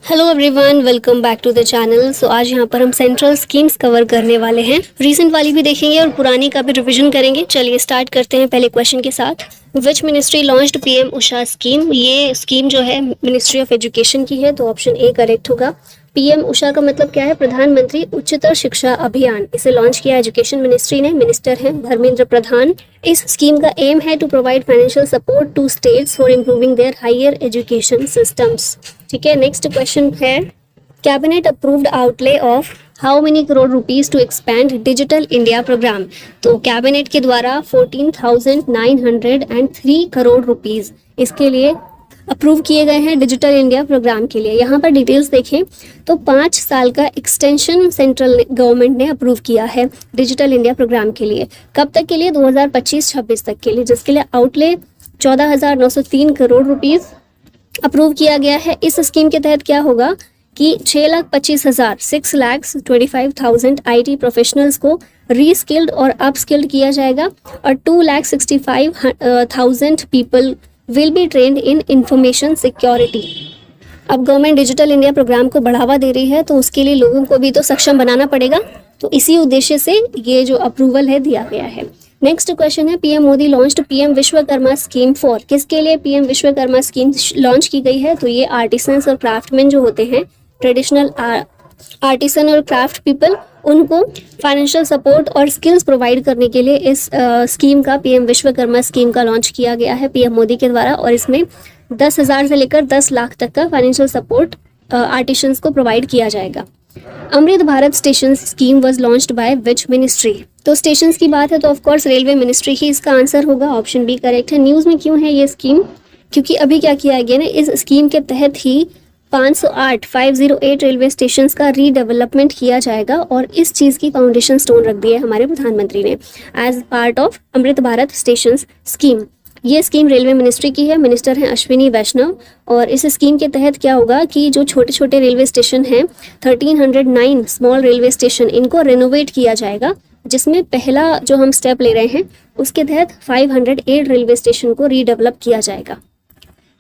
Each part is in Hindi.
Hello everyone, welcome back to the channel. So आज यहाँ पर हम सेंट्रल स्कीम्स कवर करने वाले हैं। रीसेंट वाली भी देखेंगे और पुरानी का भी रिवीजन करेंगे। चलिए स्टार्ट करते हैं पहले क्वेश्चन के साथ। विच ministry launched PM Usha scheme? ये स्कीम जो है मिनिस्ट्री ऑफ एजुकेशन की है, तो ऑप्शन ए करेक्ट होगा। पीएम उषा का मतलब क्या है? प्रधानमंत्री उच्चतर शिक्षा अभियान। इसे लॉन्च किया एजुकेशन मिनिस्ट्री ने। मिनिस्टर हैं धर्मेंद्र प्रधान। इस स्कीम का एम है to provide financial support to states for improving their higher education systems. ठीक है, नेक्स्ट क्वेश्चन है cabinet approved outlay of how many crore rupees to expand digital India programme. तो कैबिनेट के द्वारा 14,903 करोड़ रुपीज इसके लिए अप्रूव किए गए हैं डिजिटल इंडिया प्रोग्राम के लिए। यहाँ पर डिटेल्स देखें तो 5 साल का एक्सटेंशन सेंट्रल गवर्नमेंट ने अप्रूव किया है डिजिटल इंडिया प्रोग्राम के लिए। कब तक के लिए? 2025-26 तक के लिए, जिसके लिए आउटले 14,903 करोड़ रुपीज अप्रूव किया गया है। इस स्कीम के तहत क्या होगा कि 6,25,000 IT प्रोफेशनल्स को रीस्किल्ड और अपस्किल्ड किया जाएगा और 2,65,000 people will be trend in information security. अब गवर्नमेंट डिजिटल इंडिया प्रोग्राम को बढ़ावा दे रही है, तो उसके लिए लोगों को भी तो सक्षम बनाना पड़ेगा। तो इसी उद्देश्य से ये जो अप्रूवल है दिया गया है। नेक्स्ट क्वेश्चन है PM Modi launched PM Vishwakarma scheme for. किसके लिए पीएम विश्वकर्मा स्कीम लॉन्च की गई है? तो ये आर्टिसंस और क्राफ्टमैन जो होते हैं, ट्रेडिशनल आर्टिसन और क्राफ्ट पीपल, उनको फाइनेंशियल सपोर्ट और स्किल्स प्रोवाइड करने के लिए इस स्कीम का, पीएम विश्वकर्मा स्कीम का लॉन्च किया गया है पीएम मोदी के द्वारा। और इसमें 10,000 से लेकर 10 लाख तक का फाइनेंशियल सपोर्ट आर्टिशंस को प्रोवाइड किया जाएगा। Amrit Bharat station scheme was launched by which ministry? तो स्टेशंस की बात है तो ऑफ कोर्स रेलवे मिनिस्ट्री ही इसका आंसर होगा। ऑप्शन बी करेक्ट है। न्यूज़ में क्यों है ये स्कीम? क्योंकि अभी क्या किया गया ना, इस स्कीम के तहत ही 508 रेलवे स्टेशंस का रीडेवलपमेंट किया जाएगा और इस चीज़ की फाउंडेशन स्टोन रख दी है हमारे प्रधानमंत्री ने as part of Amrit Bharat stations scheme. ये स्कीम रेलवे मिनिस्ट्री की है। मिनिस्टर हैं अश्विनी वैष्णव। और इस स्कीम के तहत क्या होगा कि जो छोटे छोटे रेलवे स्टेशन हैं, 1309 स्मॉल रेलवे स्टेशन, इनको रेनोवेट किया जाएगा, जिसमें पहला जो हम स्टेप ले रहे हैं उसके तहत 508 रेलवे स्टेशन को रीडेवलप किया जाएगा।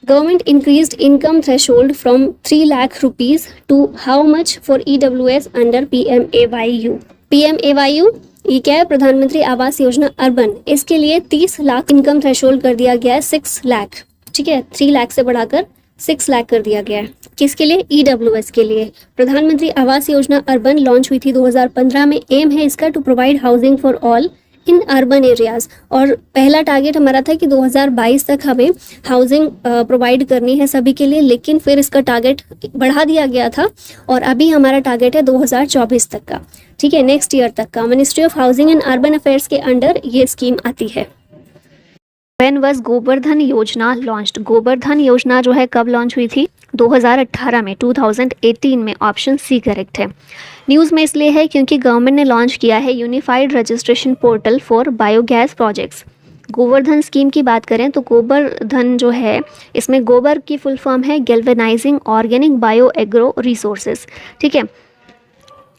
Government increased income threshold from 3 lakh rupees to how much for EWS under PMAYU? PMAYU ये क्या है? प्रधानमंत्री आवास योजना अर्बन। इसके लिए 30 लाख इनकम थ्रेशोल्ड कर दिया गया है 6 लाख। ठीक है, 3 लाख से बढ़ाकर 6 लाख कर दिया गया है। किसके लिए? EWS के लिए। प्रधानमंत्री आवास योजना अर्बन लॉन्च हुई थी 2015 में। एम है इसका to provide housing for all in urban areas. और पहला टारगेट हमारा था कि 2022 तक हमें हाउसिंग प्रोवाइड करनी है सभी के लिए, लेकिन फिर इसका टारगेट बढ़ा दिया गया था और अभी हमारा टारगेट है 2024 तक का। ठीक है, नेक्स्ट ईयर तक का। Ministry of housing and urban affairs के अंडर ये स्कीम आती है। When was गोबर्धन योजना लॉन्च्ड? गोबर्धन योजना जो है कब लॉन्च हुई थी? 2018 में, 2018 में। ऑप्शन सी करेक्ट है। न्यूज़ में इसलिए है क्योंकि गवर्नमेंट ने लॉन्च किया है unified registration portal for biogas projects. Gobardhan scheme की बात करें तो गोबर्धन जो है, इसमें गोबर की फुल फॉर्म है galvanising organic bio agro resources. ठीक है,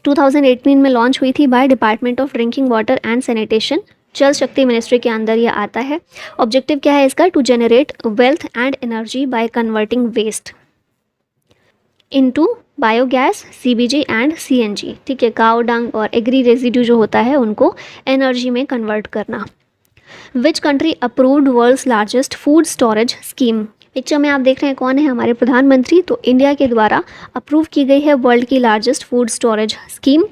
2018 में लॉन्च हुई थी by department of drinking water and sanitation, जल शक्ति मिनिस्ट्री के अंदर ये आता है। ऑब्जेक्टिव क्या है इसका? To generate wealth and energy by converting waste into biogas, CBG and CNG। ठीक है, काउ डंग और एग्री रेजिड्यू जो होता है उनको एनर्जी में कन्वर्ट करना। Which country approved world's largest food storage scheme? Picture में आप देख रहे हैं कौन है? हमारे प्रधानमंत्री। तो इंडिया के द्वारा अप्रूव की गई है वर्ल्ड की largest food storage scheme,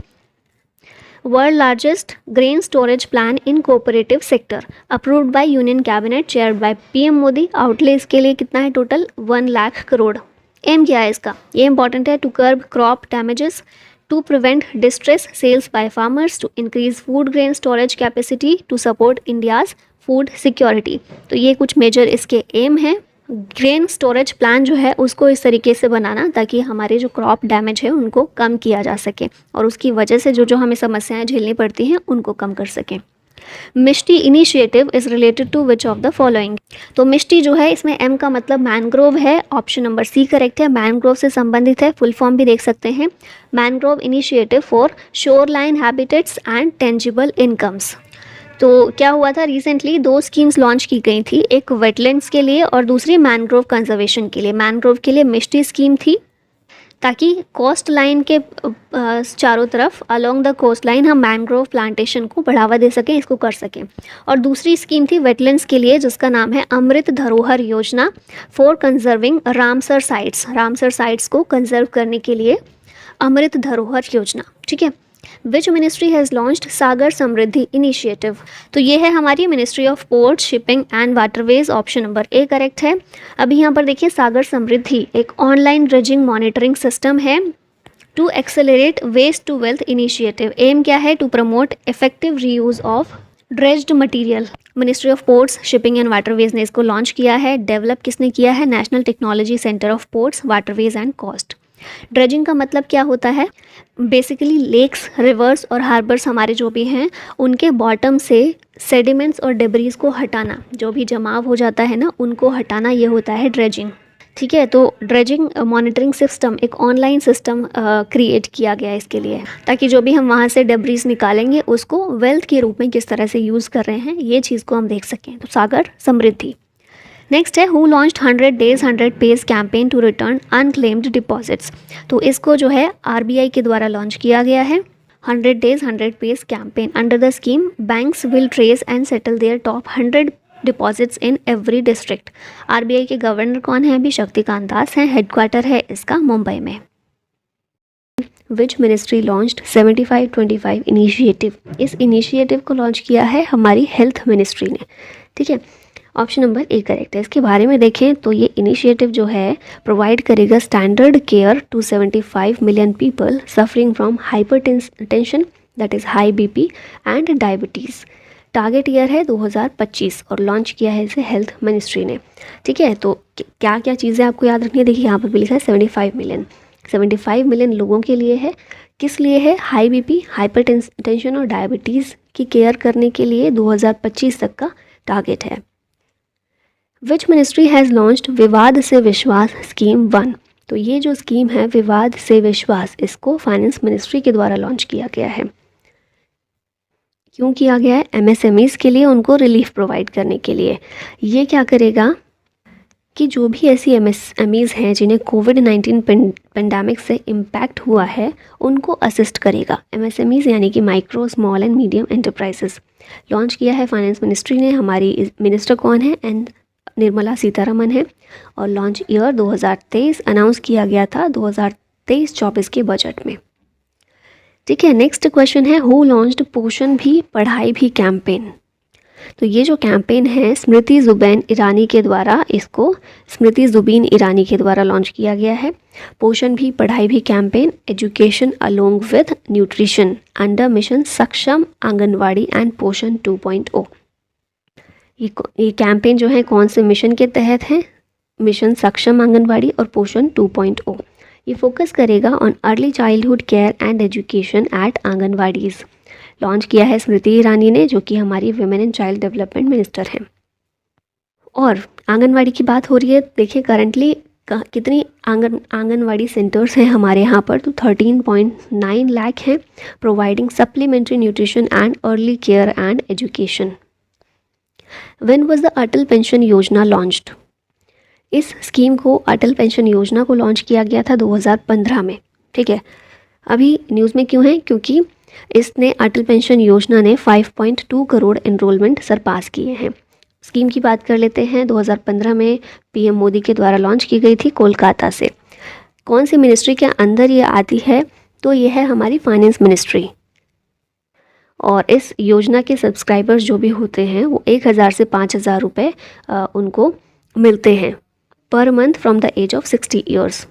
world largest grain storage plan in cooperative sector, approved by union cabinet, chaired by PM Modi. Outlay इसके लिए कितना है टोटल? 1 लाख करोड़। एम क्या है इसका? ये इंपॉर्टेंट है। To curb crop damages, to prevent distress sales by farmers, to increase food grain storage capacity, to support India's food security. तो ये कुछ मेजर इसके एम है। ग्रेन स्टोरेज प्लान जो है उसको इस तरीके से बनाना ताकि हमारे जो क्रॉप डैमेज है उनको कम किया जा सके और उसकी वजह से जो हमें समस्याएं झेलनी पड़ती हैं उनको कम कर सकें। Mishti initiative is related to which of the following? तो मिष्टी जो है इसमें M का मतलब मैनग्रोव है। ऑप्शन नंबर सी करेक्ट है। मैनग्रोव से संबंधित है, फुल फॉर्म भी देख सकते हैं, mangrove initiative for shore line habitats and tangible incomes. तो क्या हुआ था, रिसेंटली 2 स्कीम्स लॉन्च की गई थी, एक वेटलैंड्स के लिए और दूसरी मैनग्रोव कंजर्वेशन के लिए। मैनग्रोव के लिए मिष्टी स्कीम थी ताकि कोस्ट लाइन के चारों तरफ अलोंग द कोस्ट लाइन हम मैंग्रोव प्लांटेशन को बढ़ावा दे सकें, इसको कर सकें। और दूसरी स्कीम थी वेटलैंड्स के लिए, जिसका नाम है Amrit Dharohar Yojana for conserving Ramsar sites. Ramsar sites को कंजर्व करने के लिए अमृत धरोहर योजना, ठीक है। Which ministry has launched Sagar Samriddhi initiative. तो ये है हमारी ministry of port, shipping and waterways, option number A correct है। अभी यहाँ पर देखिए सागर समृद्धि एक ऑनलाइन ड्रेजिंग मॉनिटरिंग सिस्टम है to accelerate waste to wealth initiative. Aim क्या है? To promote effective reuse of dredged material. Ministry of ports, shipping and waterways ने इसको लॉन्च किया है। डेवलप किसने किया है? National technology centre of ports, waterways and coast. Dredging का मतलब क्या होता है? बेसिकली लेक्स, रिवर्स और हार्बर्स हमारे जो भी हैं उनके बॉटम से सेडिमेंट्स और डेब्रीज को हटाना, जो भी जमाव हो जाता है ना उनको हटाना, ये होता है ड्रेजिंग, ठीक है। तो ड्रेजिंग मॉनिटरिंग सिस्टम एक ऑनलाइन सिस्टम क्रिएट किया गया है इसके लिए, ताकि जो भी हम वहाँ से डेब्रीज निकालेंगे उसको वेल्थ के रूप में किस तरह से यूज़ कर रहे हैं ये चीज़ को हम देख सकें। तो सागर समृद्धि। नेक्स्ट है who launched 100 days 100 page campaign to return unclaimed deposits. तो इसको जो है आरबीआई के द्वारा लॉन्च किया गया है। 100 days 100 page campaign under the scheme banks will trace and settle there top 100 deposits in every district. RBI के गवर्नर कौन है? अभी शक्तिकांत दास हैं। हेडक्वार्टर है इसका मुंबई में। विच मिनिस्ट्री लॉन्च्ड 75-25 इनिशिएटिव। इस इनिशिएटिव को लॉन्च किया है हमारी हेल्थ मिनिस्ट्री ने, ठीक है। ऑप्शन नंबर ए करेक्ट है। इसके बारे में देखें तो ये इनिशिएटिव जो है प्रोवाइड करेगा standard care to 75 million people suffering from hypertension, that is high BP and diabetes. Target year है 2025 और लॉन्च किया है इसे हेल्थ मिनिस्ट्री ने, ठीक है। तो क्या क्या चीज़ें आपको याद रखनी है? देखिए यहाँ पर भी लिखा है 75 मिलियन लोगों के लिए है। किस लिए है? हाई बीपी, हाइपरटेंशन और डायबिटीज़ की केयर करने के लिए 2025 तक का टारगेट है। विच मिनिस्ट्री हैज़ लॉन्च्ड विवाद से विश्वास स्कीम 1। तो ये जो स्कीम है विवाद से विश्वास, इसको फाइनेंस मिनिस्ट्री के द्वारा लॉन्च किया गया है। क्यों किया गया है? एमएसएमईज के लिए उनको रिलीफ प्रोवाइड करने के लिए। ये क्या करेगा कि जो भी ऐसी एमएसएमईज हैं जिन्हें कोविड-19 पेंडेमिक से इम्पैक्ट हुआ है उनको असिस्ट करेगा। एमएसएमईज यानी कि micro, small and medium enterprises. Launch किया है फाइनेंस मिनिस्ट्री ने। हमारी मिनिस्टर कौन है? एंड निर्मला सीतारमन है। और लॉन्च ईयर 2023 अनाउंस किया गया था 2023-24 के बजट में, ठीक है। नेक्स्ट क्वेश्चन है हु लॉन्च्ड पोषण भी पढ़ाई भी कैंपेन। तो ये जो कैंपेन है स्मृति जुबैन ईरानी के द्वारा, इसको स्मृति जुबीन ईरानी के द्वारा लॉन्च किया गया है। पोषण भी पढ़ाई भी campaign, education along with nutrition under mission सक्षम आंगनवाड़ी एंड पोषण 2.0। ये कैंपेन जो है कौन से मिशन के तहत है? मिशन सक्षम आंगनवाड़ी और पोषण 2.0। ये फोकस करेगा on early childhood care and education at anganwadis. Launch किया है स्मृति ईरानी ने, जो कि हमारी women and child development minister हैं। और आंगनवाड़ी की बात हो रही है, देखिए करंटली कितनी आंगनवाड़ी सेंटर्स हैं हमारे यहाँ पर? तो 13.9 लाख हैं, providing supplementary nutrition and early care and education. When was the Atal pension योजना लॉन्च्ड? इस स्कीम को, अटल पेंशन योजना को लॉन्च किया गया था 2015 में, ठीक है। अभी न्यूज़ में क्यों है? क्योंकि इसने अटल पेंशन योजना ने 5.2 करोड़ एनरोलमेंट सरपास किए हैं। स्कीम की बात कर लेते हैं। 2015 में पीएम मोदी के द्वारा लॉन्च की गई थी कोलकाता से। कौन सी मिनिस्ट्री के अंदर ये आती है? तो ये है हमारी फाइनेंस मिनिस्ट्री। और इस योजना के सब्सक्राइबर्स जो भी होते हैं वो 1000 से 5000 रुपये उनको मिलते हैं पर month from the age of 60 years.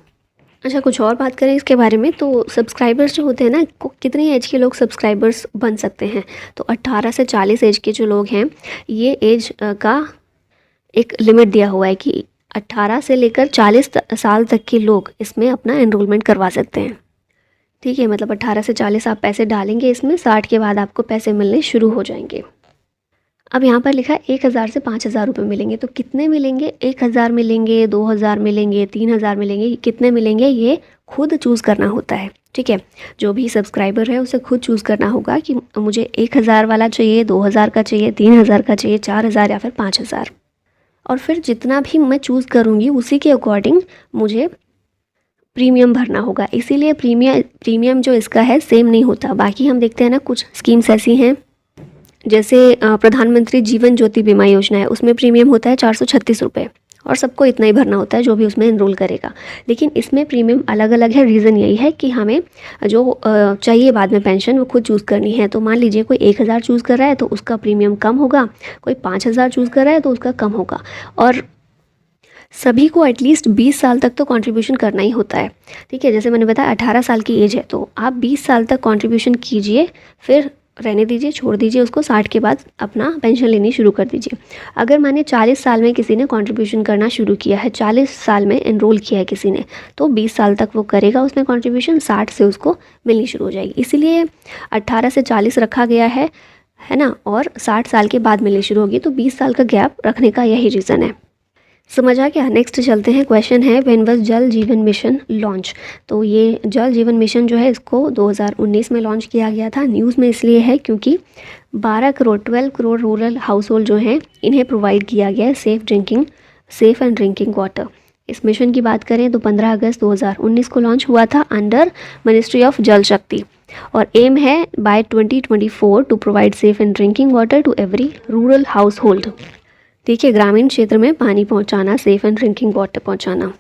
अच्छा, कुछ और बात करें इसके बारे में तो सब्सक्राइबर्स जो होते हैं ना, कितनी एज के लोग सब्सक्राइबर्स बन सकते हैं? तो 18 से 40 एज के जो लोग हैं, ये एज का एक लिमिट दिया हुआ है कि 18 से लेकर 40 साल तक के लोग इसमें अपना एनरोलमेंट करवा सकते हैं, ठीक है। मतलब 18 से 40 आप पैसे डालेंगे इसमें, 60 के बाद आपको पैसे मिलने शुरू हो जाएंगे। अब यहाँ पर लिखा है 1000 से 5000 रुपये मिलेंगे। तो कितने मिलेंगे? 1000 मिलेंगे, 2000 मिलेंगे, 3000 मिलेंगे, कितने मिलेंगे ये खुद चूज़ करना होता है, ठीक है। जो भी सब्सक्राइबर है उसे खुद चूज़ करना होगा कि मुझे 1000 वाला चाहिए, 2000 का चाहिए, 3000 का चाहिए, 4000 या फिर 5000। और फिर जितना भी मैं चूज़ करूँगी उसी के अकॉर्डिंग मुझे प्रीमियम भरना होगा। इसीलिए प्रीमियम जो इसका है सेम नहीं होता। बाकी हम देखते हैं ना, कुछ स्कीम्स ऐसी हैं जैसे प्रधानमंत्री जीवन ज्योति बीमा योजना है, उसमें प्रीमियम होता है 436 रुपये और सबको इतना ही भरना होता है जो भी उसमें इनरोल करेगा। लेकिन इसमें प्रीमियम अलग अलग है। रीज़न यही है कि हमें जो चाहिए बाद में पेंशन वो खुद चूज़ करनी है। तो मान लीजिए कोई 1000 चूज़ कर रहा है तो उसका प्रीमियम कम होगा, कोई 5000 चूज़ कर रहा है तो उसका कम होगा। और सभी को एटलीस्ट 20 साल तक तो कंट्रीब्यूशन करना ही होता है। ठीक है, जैसे मैंने बताया 18 साल की एज है तो आप 20 साल तक कंट्रीब्यूशन कीजिए, फिर रहने दीजिए, छोड़ दीजिए उसको, 60 के बाद अपना पेंशन लेनी शुरू कर दीजिए। अगर माने 40 साल में किसी ने कंट्रीब्यूशन करना शुरू किया है, 40 साल में एनरोल किया है किसी ने, तो 20 साल तक वो करेगा उसमें कंट्रीब्यूशन, 60 से उसको मिलनी शुरू हो जाएगी। इसीलिए 18 से 40 रखा गया है ना, और 60 साल के बाद मिलनी शुरू होगी। तो 20 साल का गैप रखने का यही रीज़न है। समझ आ गया? नेक्स्ट चलते हैं। क्वेश्चन है व्हेन वाज जल जीवन मिशन लॉन्च। तो ये जल जीवन मिशन जो है इसको 2019 में लॉन्च किया गया था। न्यूज़ में इसलिए है क्योंकि 12 करोड़ रूरल हाउस होल्ड जो हैं इन्हें प्रोवाइड किया गया है सेफ़ एंड ड्रिंकिंग वाटर। इस मिशन की बात करें तो 15 अगस्त 2019 को लॉन्च हुआ था अंडर मिनिस्ट्री ऑफ जल शक्ति, और एम है by 2024 to provide safe and drinking water to every rural household. देखिए, ग्रामीण क्षेत्र में पानी पहुंचाना, सेफ़ एंड ड्रिंकिंग वाटर पहुंचाना।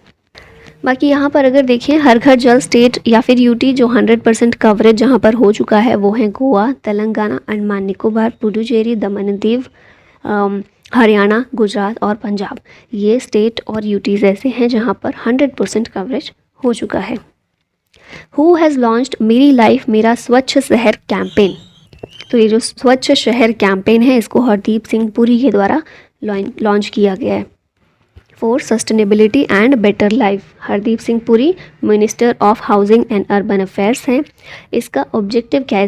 बाकी यहाँ पर अगर देखें हर घर जल स्टेट या फिर यूटी जो 100% कवरेज जहाँ पर हो चुका है वो है गोवा, तेलंगाना, अंडमान निकोबार, पुडुचेरी, दमन दीव, हरियाणा, गुजरात और पंजाब। ये स्टेट और यूटीज़ ऐसे हैं जहाँ पर 100% कवरेज हो चुका है। हु हैज़ लॉन्च्ड मेरी लाइफ मेरा स्वच्छ शहर कैंपेन। तो ये जो स्वच्छ शहर कैंपेन है इसको हरदीप सिंह पुरी के द्वारा लॉन्च किया गया है। For sustainability and better life, Hardeep Singh Puri minister of housing and urban affairs हैं। इसका ऑब्जेक्टिव क्या है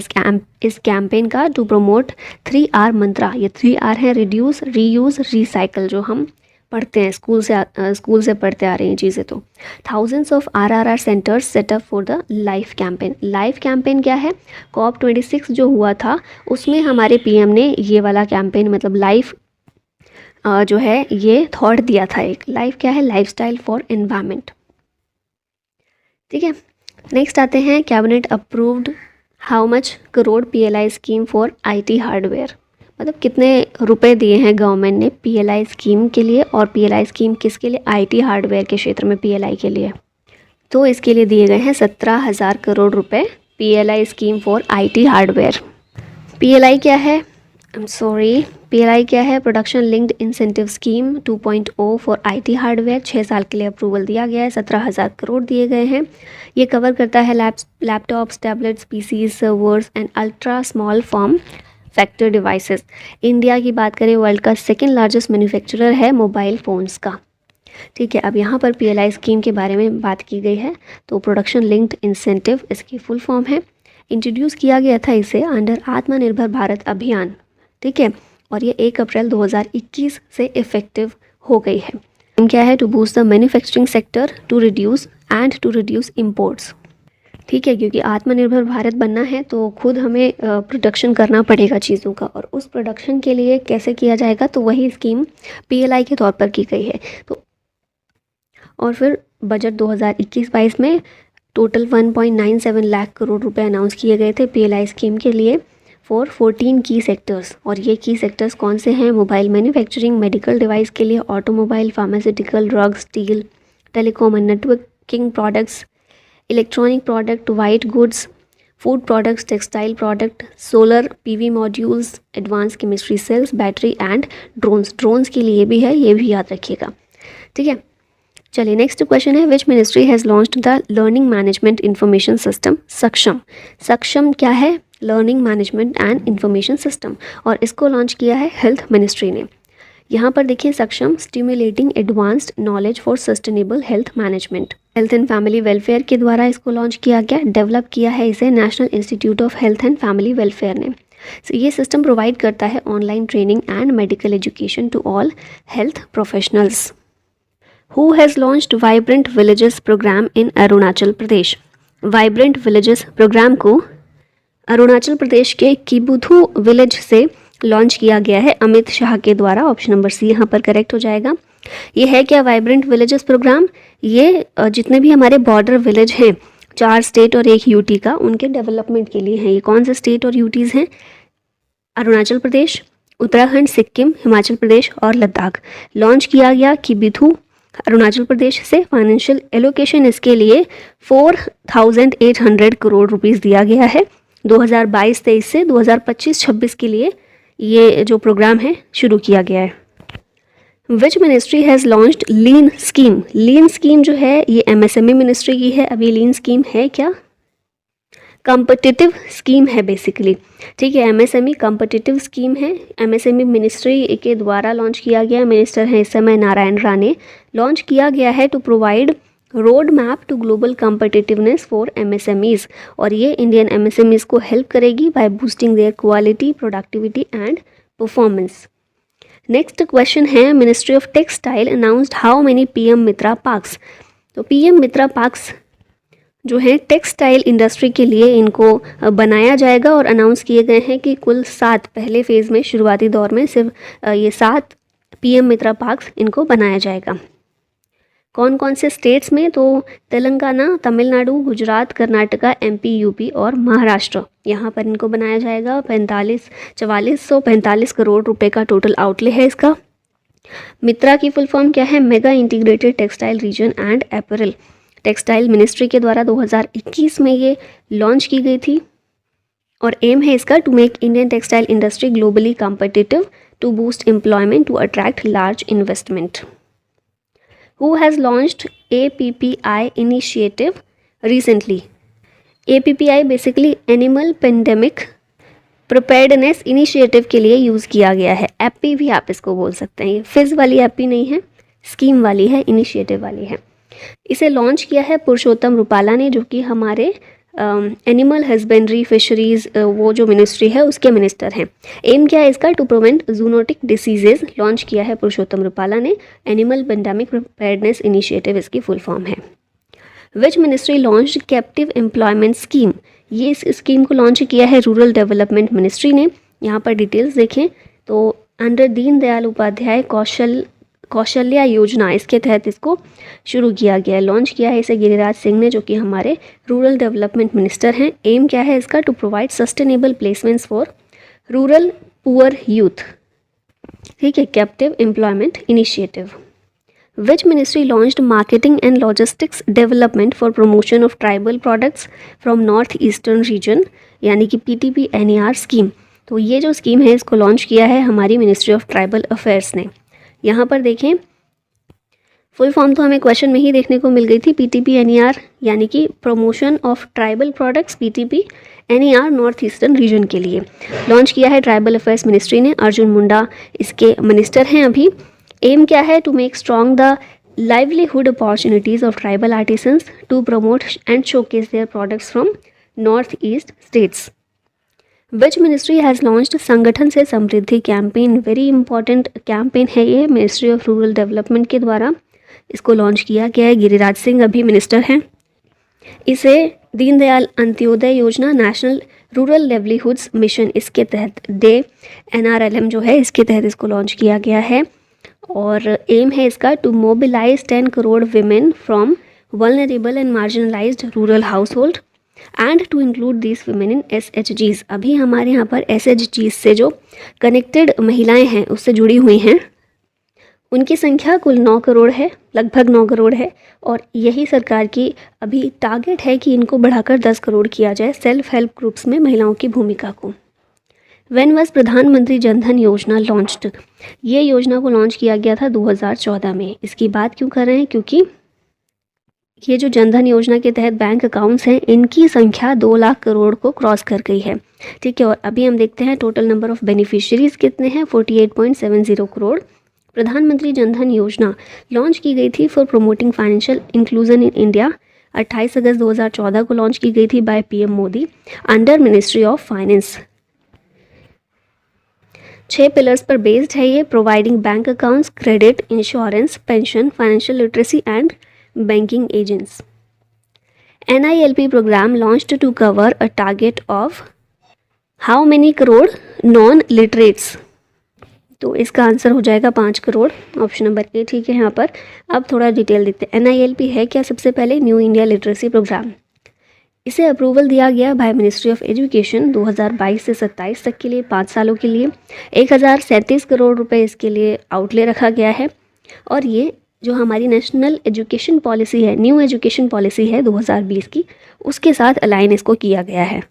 इस कैंपेन का? टू प्रमोट 3R मंत्रा। ये 3R है, रिड्यूस, रीयूज़, रिसाइकल, जो हम पढ़ते हैं स्कूल से पढ़ते आ रहे हैं चीज़ें। तो thousands of RRR centres setup for the life campaign. Life campaign क्या है? COP26 जो हुआ था उसमें हमारे PM ने ये वाला कैंपेन मतलब लाइफ जो है ये थॉट दिया था। एक लाइफ क्या है? Lifestyle for environment. ठीक है, नेक्स्ट आते हैं cabinet approved how much crore PLI scheme for IT hardware. मतलब कितने रुपए दिए हैं गवर्नमेंट ने PLI स्कीम के लिए, और PLI स्कीम किसके लिए? IT हार्डवेयर के क्षेत्र में PLI के लिए। तो इसके लिए दिए गए हैं 17,000 करोड़ रुपए PLI scheme for IT hardware. PLI क्या है? PLI क्या है? Production linked incentive scheme 2.0 for IT hardware. 6 साल के लिए अप्रूवल दिया गया है, 17,000 करोड़ दिए गए हैं। ये कवर करता है laptops, tablets, PCs, servers and ultra small form factor devices. India की बात करें, वर्ल्ड का सेकेंड लार्जेस्ट मैन्युफैक्चरर है मोबाइल फ़ोन्स का। ठीक है, अब यहाँ पर PLI स्कीम के बारे में बात की गई है। तो प्रोडक्शन लिंक्ड इंसेंटिव इसकी फुल फॉर्म है। इंट्रोड्यूस किया गया था इसे अंडर आत्मनिर्भर भारत अभियान। ठीक है, और ये 1 अप्रैल 2021 से इफेक्टिव हो गई है। क्या है? To boost the manufacturing sector to reduce imports. ठीक है, क्योंकि आत्मनिर्भर भारत बनना है तो खुद हमें प्रोडक्शन करना पड़ेगा चीज़ों का, और उस प्रोडक्शन के लिए कैसे किया जाएगा? तो वही स्कीम PLI के तौर पर की गई है। तो और फिर बजट 2021-22 में टोटल 1.97 लाख करोड़ रुपए अनाउंस किए गए थे PLI स्कीम के लिए फॉर 14 की सेक्टर्स। और ये की सेक्टर्स कौन से हैं? मोबाइल मैन्युफैक्चरिंग, मेडिकल डिवाइस के लिए automobile, pharmaceutical, drugs, steel, telecom and networking products, electronic product, white goods, food products, textile product, solar PV modules, advance chemistry cells, battery and drones के लिए भी है, ये भी याद रखिएगा। ठीक है, चलिए नेक्स्ट क्वेश्चन है which ministry has launched the learning management information system सक्षम। सक्षम क्या है? Learning management and information system, और इसको लॉन्च किया है हेल्थ मिनिस्ट्री ने। यहाँ पर देखिए सक्षम stimulating advanced knowledge for sustainable health management, health and family welfare के द्वारा इसको लॉन्च किया गया। डेवलप किया है इसे national institute of health and family welfare ने। ये सिस्टम प्रोवाइड करता है online training and medical education to all health professionals. Who has launched vibrant villages programme in Arunachal Pradesh. Vibrant villages programme को अरुणाचल प्रदेश के किबुथु विलेज से लॉन्च किया गया है अमित शाह के द्वारा। ऑप्शन नंबर सी यहाँ पर करेक्ट हो जाएगा। ये है क्या वाइब्रेंट विलेजेस प्रोग्राम? ये जितने भी हमारे बॉर्डर विलेज हैं 4 स्टेट और 1 यूटी का, उनके डेवलपमेंट के लिए हैं। ये कौन से स्टेट और यूटीज़ हैं? अरुणाचल प्रदेश, उत्तराखंड, सिक्किम, हिमाचल प्रदेश और लद्दाख। लॉन्च किया गया किबिथु अरुणाचल प्रदेश से। फाइनेंशियल एलोकेशन इसके लिए 4,800 करोड़ रुपीस दिया गया है 2022-23 से 2025-26 के लिए ये जो प्रोग्राम है शुरू किया गया है। Which ministry has launched lean scheme? Lean scheme जो है ये एमएसएमई मिनिस्ट्री की है। अभी लीन स्कीम है क्या? कॉम्पिटिटिव स्कीम है बेसिकली, ठीक है। एमएसएमई कॉम्पिटिटिव स्कीम है, एमएसएमई मिनिस्ट्री के द्वारा लॉन्च किया गया। मिनिस्टर हैं इस समय नारायण राणे। लॉन्च किया गया है to provide road map to global competitiveness for MSMEs, और ये इंडियन एमएसएमईज को हेल्प करेगी by boosting their quality, productivity and performance. Next question है, ministry of textile announced how many PM Mitra parks? तो पीएम मित्रा पार्क्स जो है टेक्सटाइल इंडस्ट्री के लिए इनको बनाया जाएगा, और अनाउंस किए गए हैं कि कुल 7 पहले फेज़ में, शुरुआती दौर में सिर्फ ये 7 पीएम मित्रा पार्क्स इनको बनाया जाएगा। कौन कौन से स्टेट्स में? तो तेलंगाना, तमिलनाडु, गुजरात, कर्नाटका, एमपी, यूपी और महाराष्ट्र, यहाँ पर इनको बनाया जाएगा। 4445 करोड़ रुपए का टोटल आउटले है इसका। मित्रा की फुल फॉर्म क्या है? Mega integrated textile reason and apparel. Textile ministry के द्वारा 2021 में ये लॉन्च की गई थी, और एम है इसका to make Indian textile industry globally competitive, to boost employment, to attract large investment. Who has launched APPI initiative recently? APPI basically animal pandemic preparedness initiative के लिए यूज़ किया गया है। एपी भी आप इसको बोल सकते हैं। ये फिज वाली एपी नहीं है, स्कीम वाली है, इनिशिएटिव वाली है। इसे लॉन्च किया है पुरुषोत्तम रूपाला ने, जो कि हमारे एनिमल हस्बेंड्री, फिशरीज़ वो जो मिनिस्ट्री है उसके मिनिस्टर हैं। एम क्या है इसका? To prevent zoonotic diseases. Launch किया है पुरुषोत्तम रूपाला ने। एनिमल पेंडेमिक प्रिपेयर्डनेस इनिशिएटिव इसकी फुल फॉर्म है। Which ministry launched captive employment scheme? ये इस स्कीम को लॉन्च किया है रूरल डेवलपमेंट मिनिस्ट्री ने। यहाँ पर डिटेल्स देखें तो अंडर दीनदयाल उपाध्याय कौशल्या योजना, इसके तहत इसको शुरू किया गया है। लॉन्च किया है इसे गिरिराज सिंह ने, जो कि हमारे रूरल डेवलपमेंट मिनिस्टर हैं। एम क्या है इसका? To provide sustainable placements for rural poor youth, ठीक है। Captive employment initiative. Which ministry launched marketing and logistics development for promotion of tribal products from north eastern region, यानी कि PTP-NER स्कीम? तो ये जो स्कीम है इसको लॉन्च किया है हमारी मिनिस्ट्री ऑफ ट्राइबल अफेयर्स ने। यहाँ पर देखें फुल फॉर्म तो हमें क्वेश्चन में ही देखने को मिल गई थी। PTP-NER यानी कि promotion of tribal products, PTP-NER north eastern reason के लिए लॉन्च किया है ट्राइबल अफेयर्स मिनिस्ट्री ने। अर्जुन मुंडा इसके मिनिस्टर हैं अभी। एम क्या है? To make strong the livelihood opportunities of tribal artisans, to promote and showcase their products from north east states. Which ministry has launched Sangathan se Samriddhi campaign? Very important campaign है ये, मिनिस्ट्री ऑफ रूरल डेवलपमेंट के द्वारा इसको लॉन्च किया गया है। गिरिराज सिंह अभी मिनिस्टर हैं। इसे दीनदयाल अंत्योदय योजना, नेशनल रूरल लाइवलीहुड्स मिशन, इसके तहत NRLM जो है इसके तहत इसको लॉन्च किया गया है। और एम है इसका to mobilise 10 crore women from vulnerable and marginalised rural household and to include this women in SHGs। अभी हमारे यहाँ पर SHGs से जो कनेक्टेड महिलाएं हैं उससे जुड़ी हुई हैं, उनकी संख्या कुल 9 करोड़ है, लगभग 9 करोड़ है। और यही सरकार की अभी टारगेट है कि इनको बढ़ाकर 10 करोड़ किया जाए सेल्फ हेल्प ग्रुप्स में महिलाओं की भूमिका को। व्हेन वाज प्रधानमंत्री जनधन योजना लॉन्च्ड? ये योजना को लॉन्च किया गया था 2014 में। इसकी बात क्यों कर रहे हैं? क्योंकि ये जो जनधन योजना के तहत बैंक अकाउंट्स हैं इनकी संख्या 2 लाख करोड़ को क्रॉस कर गई है, ठीक है। और अभी हम देखते हैं टोटल नंबर ऑफ बेनिफिशियरीज कितने हैं, 48.70 करोड़। प्रधानमंत्री जनधन योजना लॉन्च की गई थी for promoting financial inclusion in India. 28 अगस्त 2014 को लॉन्च की गई थी by PM Modi under ministry of finance. 6 pillars पर बेस्ड है ये, providing bank accounts, credit, insurance, pension, financial literacy and banking agents. NILP program launched to cover a target of how many crore non literates? तो इसका आंसर हो जाएगा 5 करोड़, ऑप्शन नंबर ए ठीक है यहाँ पर। अब थोड़ा डिटेल देखते हैं। NILP है क्या? सबसे पहले न्यू इंडिया लिटरेसी प्रोग्राम। इसे अप्रूवल दिया गया बाय मिनिस्ट्री ऑफ एजुकेशन 2022 से 27 तक के लिए, 5 सालों के लिए। 1037 करोड़ रुपए इसके लिए आउटले रखा गया है। और ये जो हमारी नेशनल एजुकेशन पॉलिसी है, न्यू एजुकेशन पॉलिसी है 2020 की, उसके साथ अलाइन इसको किया गया है।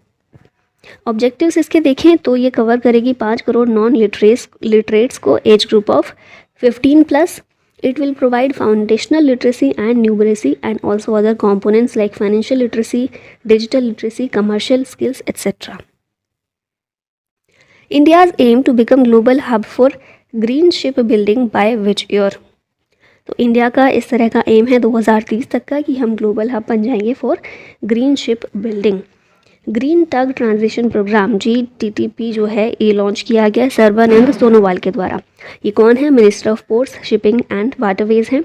ऑब्जेक्टिव्स इसके देखें तो ये कवर करेगी 5 करोड़ नॉन लिटरेट्स को, age group of 15+। It will provide foundational literacy and numeracy and also other components like financial literacy, digital literacy, commercial skills, etc. India's aim to become global hub for green ship building by which year? तो इंडिया का इस तरह का एम है 2030 तक का कि हम ग्लोबल हब बन जाएंगे for green ship building. Green tug transition programme GTTP जो है ये लॉन्च किया गया सर्बानंद सोनोवाल के द्वारा। ये कौन है? Minister of ports, shipping and waterways हैं।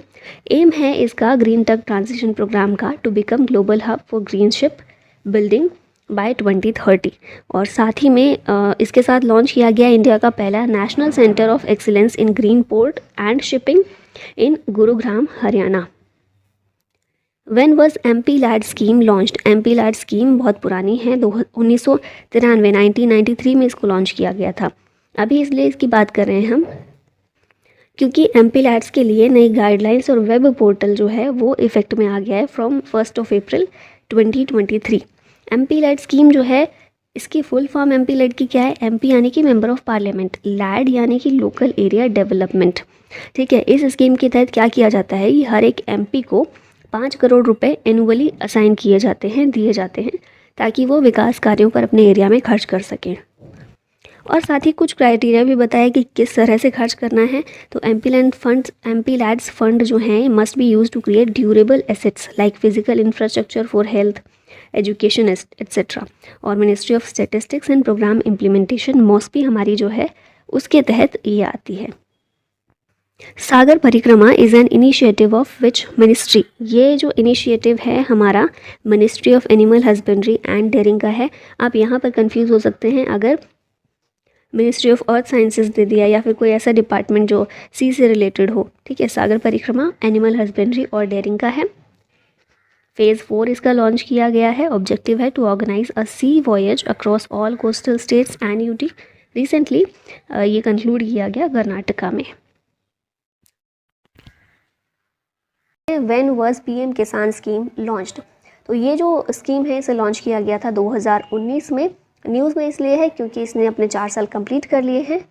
एम है इसका ग्रीन टग ट्रांजिशन प्रोग्राम का to become global hub for green ship building by 2030। और साथ ही में इसके साथ लॉन्च किया गया इंडिया का पहला national centre of excellence in green port and shipping in Gurugram, Haryana. When was MP LAD scheme launched? MP LAD scheme बहुत पुरानी है, 1993 में इसको लॉन्च किया गया था। अभी इसलिए इसकी बात कर रहे हैं हम क्योंकि MP लैड्स के लिए नई गाइडलाइंस और वेब पोर्टल जो है वो इफेक्ट में आ गया है from 1 April 2023। MP LAD scheme जो है इसकी फुल फॉर्म MP लैड की क्या है? MP यानी कि मेंबर ऑफ पार्लियामेंट, लैड यानी कि लोकल एरिया डेवलपमेंट। ठीक है, इस स्कीम के तहत क्या किया जाता है कि हर एक MP को 5 करोड़ रुपए एनुअली असाइन किए जाते हैं, दिए जाते हैं, ताकि वो विकास कार्यों पर अपने एरिया में खर्च कर सकें। और साथ ही कुछ क्राइटेरिया भी बताया कि किस तरह से खर्च करना है। तो MP लैड्स फंड जो हैं must be use to create durable assets like physical infrastructure for health, education etcetera. और ministry of statistics and programme implementation MoSPI हमारी जो है उसके तहत ये आती है। Sagar Parikrama is an initiative of which ministry? ये जो इनिशिएटिव है हमारा ministry of animal husbandry and dairying का है। आप यहाँ पर कंफ्यूज हो सकते हैं अगर मिनिस्ट्री ऑफ अर्थ साइंसेज दे दिया या फिर कोई ऐसा डिपार्टमेंट जो सी से रिलेटेड हो। ठीक है, सागर परिक्रमा एनिमल हस्बेंड्री और डेयरिंग का है। फेज़ 4 इसका लॉन्च किया गया है। ऑब्जेक्टिव है to organise a sea voyage across all coastal states and UT। Recently ये कंक्लूड किया गया कर्नाटका में। When was PM Kisan scheme launched? तो ये जो स्कीम है इसे लॉन्च किया गया था 2019 में। न्यूज़ में इसलिए है क्योंकि इसने अपने 4 साल कंप्लीट कर लिए हैं।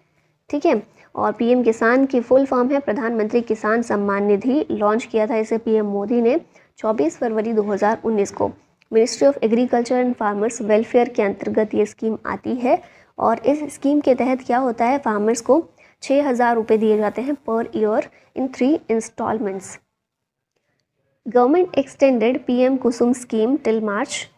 ठीक है, और PM किसान की फुल फॉर्म है प्रधानमंत्री किसान सम्मान निधि। लॉन्च किया था इसे PM मोदी ने 24 फरवरी 2019 को। Ministry of agriculture and farmers welfare के अंतर्गत ये स्कीम आती है। और इस स्कीम के तहत क्या होता है, फार्मर्स को 6,000 रुपये दिए जाते हैं per year in 3 instalments. Government extended PM Kusum scheme till March.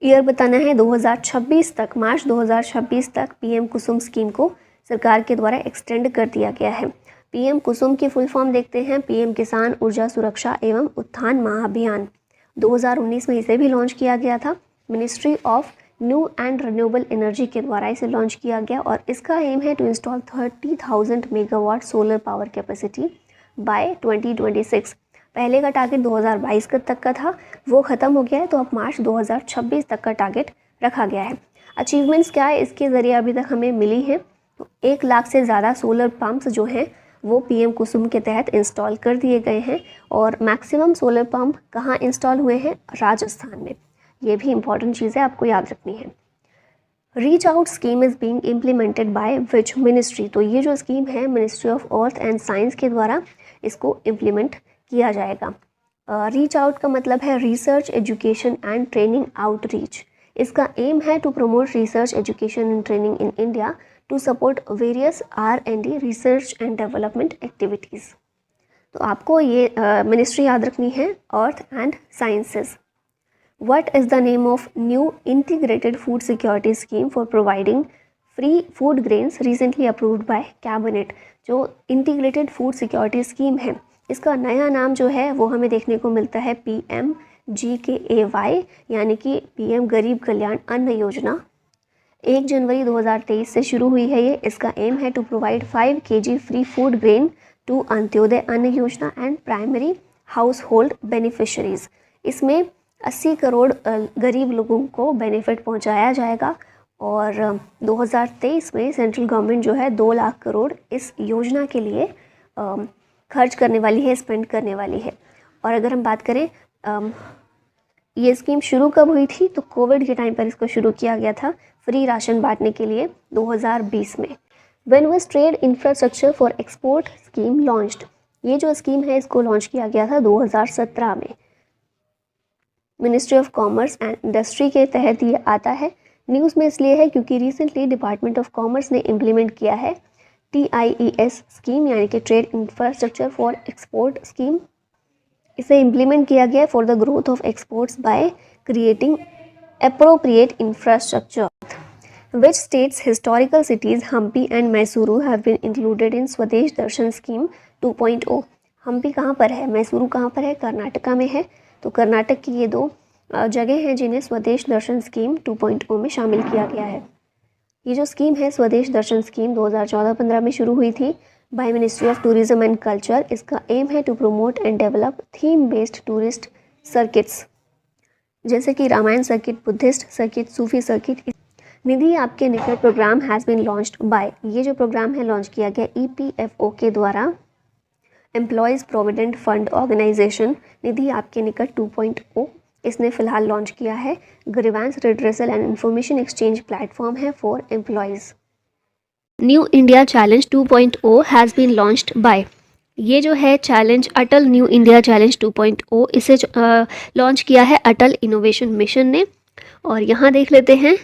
Year बताना है 2026 तक, मार्च 2026 तक PM कुसुम स्कीम को सरकार के द्वारा एक्सटेंड कर दिया गया है। PM कुसुम की फुल फॉर्म देखते हैं, PM किसान ऊर्जा सुरक्षा एवं उत्थान महाअभियान। 2019 में इसे भी लॉन्च किया गया था। Ministry of new and renewable energy के द्वारा इसे लॉन्च किया गया और इसका एम है to install 30,000 megawatt solar power capacity by 2026। पहले का टारगेट 2022 तक का था, वो ख़त्म हो गया है, तो अब मार्च 2026 तक का टारगेट रखा गया है। अचीवमेंट्स क्या है इसके ज़रिए अभी तक हमें मिली है? तो 1 लाख से ज़्यादा सोलर पंप्स जो हैं वो PM कुसुम के तहत इंस्टॉल कर दिए गए हैं। और मैक्सिमम सोलर पंप कहाँ इंस्टॉल हुए हैं? राजस्थान में। ये भी इंपॉर्टेंट चीज़ है, आपको याद रखनी है। Reach out scheme is being implemented by which ministry? तो ये जो स्कीम है ministry of earth and science के द्वारा इसको इम्प्लीमेंट किया जाएगा। रीच आउट का मतलब है research education and training outreach. इसका एम है to promote research education and training in India to support various R&D research and development activities. तो आपको ये मिनिस्ट्री याद रखनी है, earth and sciences. What is the name of new integrated food security scheme for providing free food grains recently approved by cabinet? जो इंटीग्रेटेड फूड सिक्योरिटी स्कीम है इसका नया नाम जो है वो हमें देखने को मिलता है PMGKAY, यानी कि PM गरीब कल्याण अन्न योजना। 1 जनवरी 2023 से शुरू हुई है ये। इसका एम है to provide 5 kg free food grain to Antyodaya Anna Yojana and primary household beneficiaries. इसमें 80 करोड़ गरीब लोगों को बेनिफिट पहुंचाया जाएगा और 2023 में सेंट्रल गवर्नमेंट जो है 2 लाख करोड़ इस योजना के लिए खर्च करने वाली है, स्पेंड करने वाली है। और अगर हम बात करें ये स्कीम शुरू कब हुई थी, तो कोविड के टाइम पर इसको शुरू किया गया था फ्री राशन बांटने के लिए 2020 में। When was trade infrastructure for export scheme launched, ये जो स्कीम है इसको लॉन्च किया गया था 2017 में। Ministry of commerce and industry के तहत ये आता है। न्यूज़ में इसलिए है क्योंकि रिसेंटली डिपार्टमेंट ऑफ कॉमर्स ने इम्प्लीमेंट किया है TIES स्कीम, यानी कि trade infrastructure for export scheme. इसे इम्प्लीमेंट किया गया for the growth of exports by creating appropriate infrastructure. Which states historical cities Hampi and Mysuru have been included in Swadesh Darshan Scheme 2.0? Hampi कहाँ पर है, मैसूरू कहाँ पर है, कर्नाटका में है। तो कर्नाटक की ये 2 जगह हैं जिन्हें स्वदेश दर्शन स्कीम 2.0 में शामिल किया गया है। ये जो स्कीम है स्वदेश दर्शन स्कीम 2014-15 में शुरू हुई थी by ministry of tourism and culture. इसका एम है to promote and develop theme based tourist circuits, जैसे कि Ramayana circuit, Buddhist circuit, Sufi circuit. Nidhi Aapke Nikat programme has been launched by, ये जो प्रोग्राम है लॉन्च किया गया EPFO के द्वारा, employees provident fund organisation. Nidhi Aapke Nikat 2.0 इसने फिलहाल लॉन्च किया है। Grievance redressal and information exchange platform है for employees. New India challenge 2.0 has been launched by, ये जो है challenge Atal new India challenge 2.0, इसे लॉन्च किया है अटल इनोवेशन मिशन ने। और यहाँ देख लेते हैं,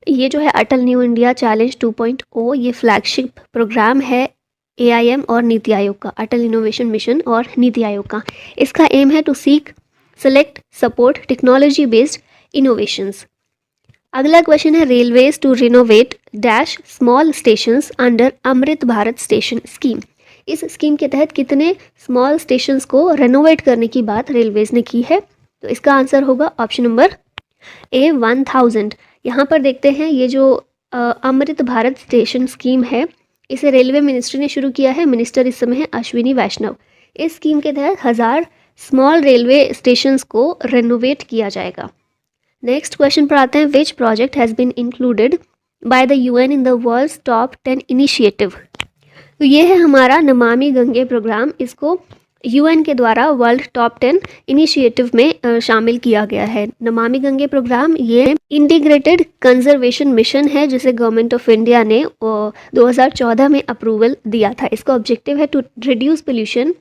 ये जो है अटल न्यू इंडिया चैलेंज 2.0 ये फ्लैगशिप प्रोग्राम है AIM और नीति आयोग का, अटल इनोवेशन मिशन और नीति आयोग का। इसका एम है to seek select support technology based innovations. अगला क्वेश्चन है railways to renovate dash small stations under Amrit Bharat station scheme. इस स्कीम के तहत कितने स्मॉल स्टेशंस को रेनोवेट करने की बात रेलवेज ने की है, तो इसका आंसर होगा ऑप्शन नंबर A 1000। यहाँ पर देखते हैं ये जो अमृत भारत स्टेशन स्कीम है इसे रेलवे मिनिस्ट्री ने शुरू किया है। मिनिस्टर इस समय है अश्विनी वैष्णव। इस स्कीम के तहत 1000 स्मॉल रेलवे स्टेशंस को रेनोवेट किया जाएगा। नेक्स्ट क्वेश्चन पर आते हैं, which project has been included by the UN in the world's top 10 initiative. तो ये है हमारा नमामि गंगे प्रोग्राम, इसको UN के द्वारा वर्ल्ड टॉप 10 इनिशिएटिव में शामिल किया गया है। नमामि गंगे प्रोग्राम ये इंटीग्रेटेड कंजर्वेशन मिशन है जिसे गवर्नमेंट ऑफ इंडिया ने 2014 में अप्रूवल दिया था। इसका ऑब्जेक्टिव है to reduce pollution,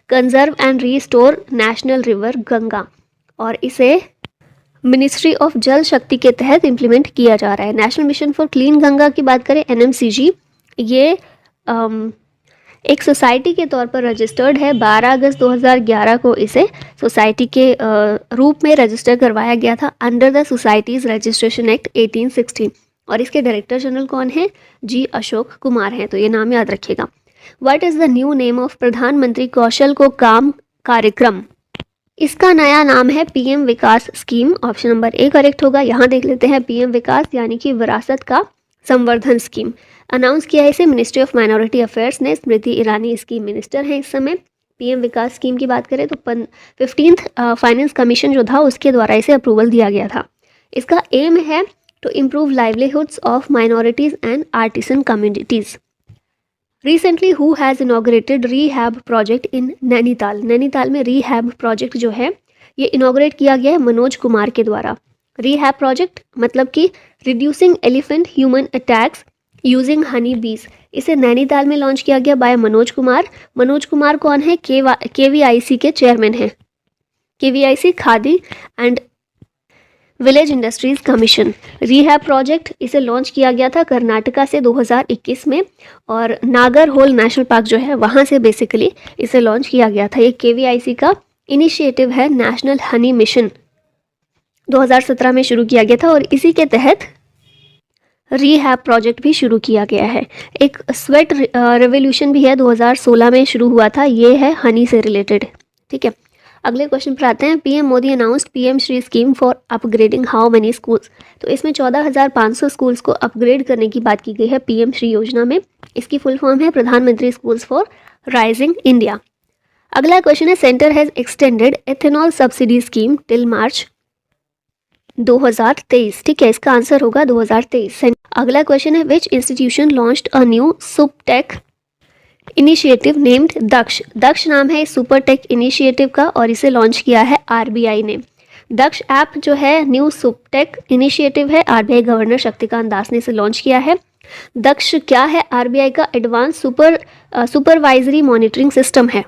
conserve and restore national river Ganga, और इसे मिनिस्ट्री ऑफ जल शक्ति के तहत इम्प्लीमेंट किया जा रहा है। National mission for clean Ganga की बात करें NMCG, ये एक सोसाइटी के तौर पर रजिस्टर्ड है। 12 अगस्त 2011 को इसे सोसाइटी के रूप में रजिस्टर करवाया गया था under the societies registration act 1860, और इसके डायरेक्टर जनरल कौन है, G अशोक कुमार हैं, तो ये नाम याद रखिएगा। What is the new name of प्रधानमंत्री कौशल को काम कार्यक्रम। इसका नया नाम है PM Vikas scheme. Option number A correct होगा। यहाँ देख लेते हैं PM विकास यानी कि विरासत का संवर्धन स्कीम। अनाउंस किया है इसे मिनिस्ट्री ऑफ माइनॉरिटी अफेयर्स ने। स्मृति ईरानी इसकी मिनिस्टर हैं इस समय। PM विकास स्कीम की बात करें तो 15th फाइनेंस कमीशन जो था उसके द्वारा इसे अप्रूवल दिया गया था। इसका एम है to improve livelihoods of minorities and artisan communities. Recently who has inaugurated rehab project in Nainital. Nainital में रीहैब प्रोजेक्ट जो है ये इनॉग्रेट किया गया है मनोज कुमार के द्वारा। रीहैब प्रोजेक्ट मतलब कि reducing elephant human attacks using Honey बीज, इसे नैनीताल में लॉन्च किया गया बाय मनोज कुमार। मनोज कुमार कौन है, KVIC के चेयरमैन हैं। KVIC khadi and village industries commission. Rehab project इसे लॉन्च किया गया था कर्नाटका से 2021 में, और नागरहोल नेशनल पार्क जो है वहाँ से बेसिकली इसे लॉन्च किया गया था। ये KVIC का इनिशिएटिव है। नेशनल हनी मिशन 2017 में शुरू किया गया था और इसी के तहत रीहैब प्रोजेक्ट भी शुरू किया गया है। एक स्वेट रेवोल्यूशन भी है 2016 में शुरू हुआ था, ये है हनी से रिलेटेड। ठीक है, अगले क्वेश्चन पर आते हैं। PM Modi announced PM Shri scheme for upgrading how many schools. तो इसमें 14,500 स्कूल्स को अपग्रेड करने की बात की गई है पीएम श्री योजना में। इसकी फुल फॉर्म है प्रधानमंत्री स्कूल्स फॉर राइजिंग इंडिया। अगला क्वेश्चन है centre has extended ethanol subsidy scheme till मार्च 2023। ठीक है, इसका आंसर होगा 2023। अगला क्वेश्चन है which institution launched a new supertech initiative named Daksh. Daksh नाम है सुपरटेक इनिशिएटिव का और इसे लॉन्च किया है आरबीआई ने। दक्ष ऐप जो है न्यू सुपरटेक इनिशिएटिव है, आरबीआई गवर्नर शक्तिकांत दास ने इसे लॉन्च किया है। दक्ष क्या है? आरबीआई का एडवांस सुपरवाइजरी मॉनिटरिंग सिस्टम है।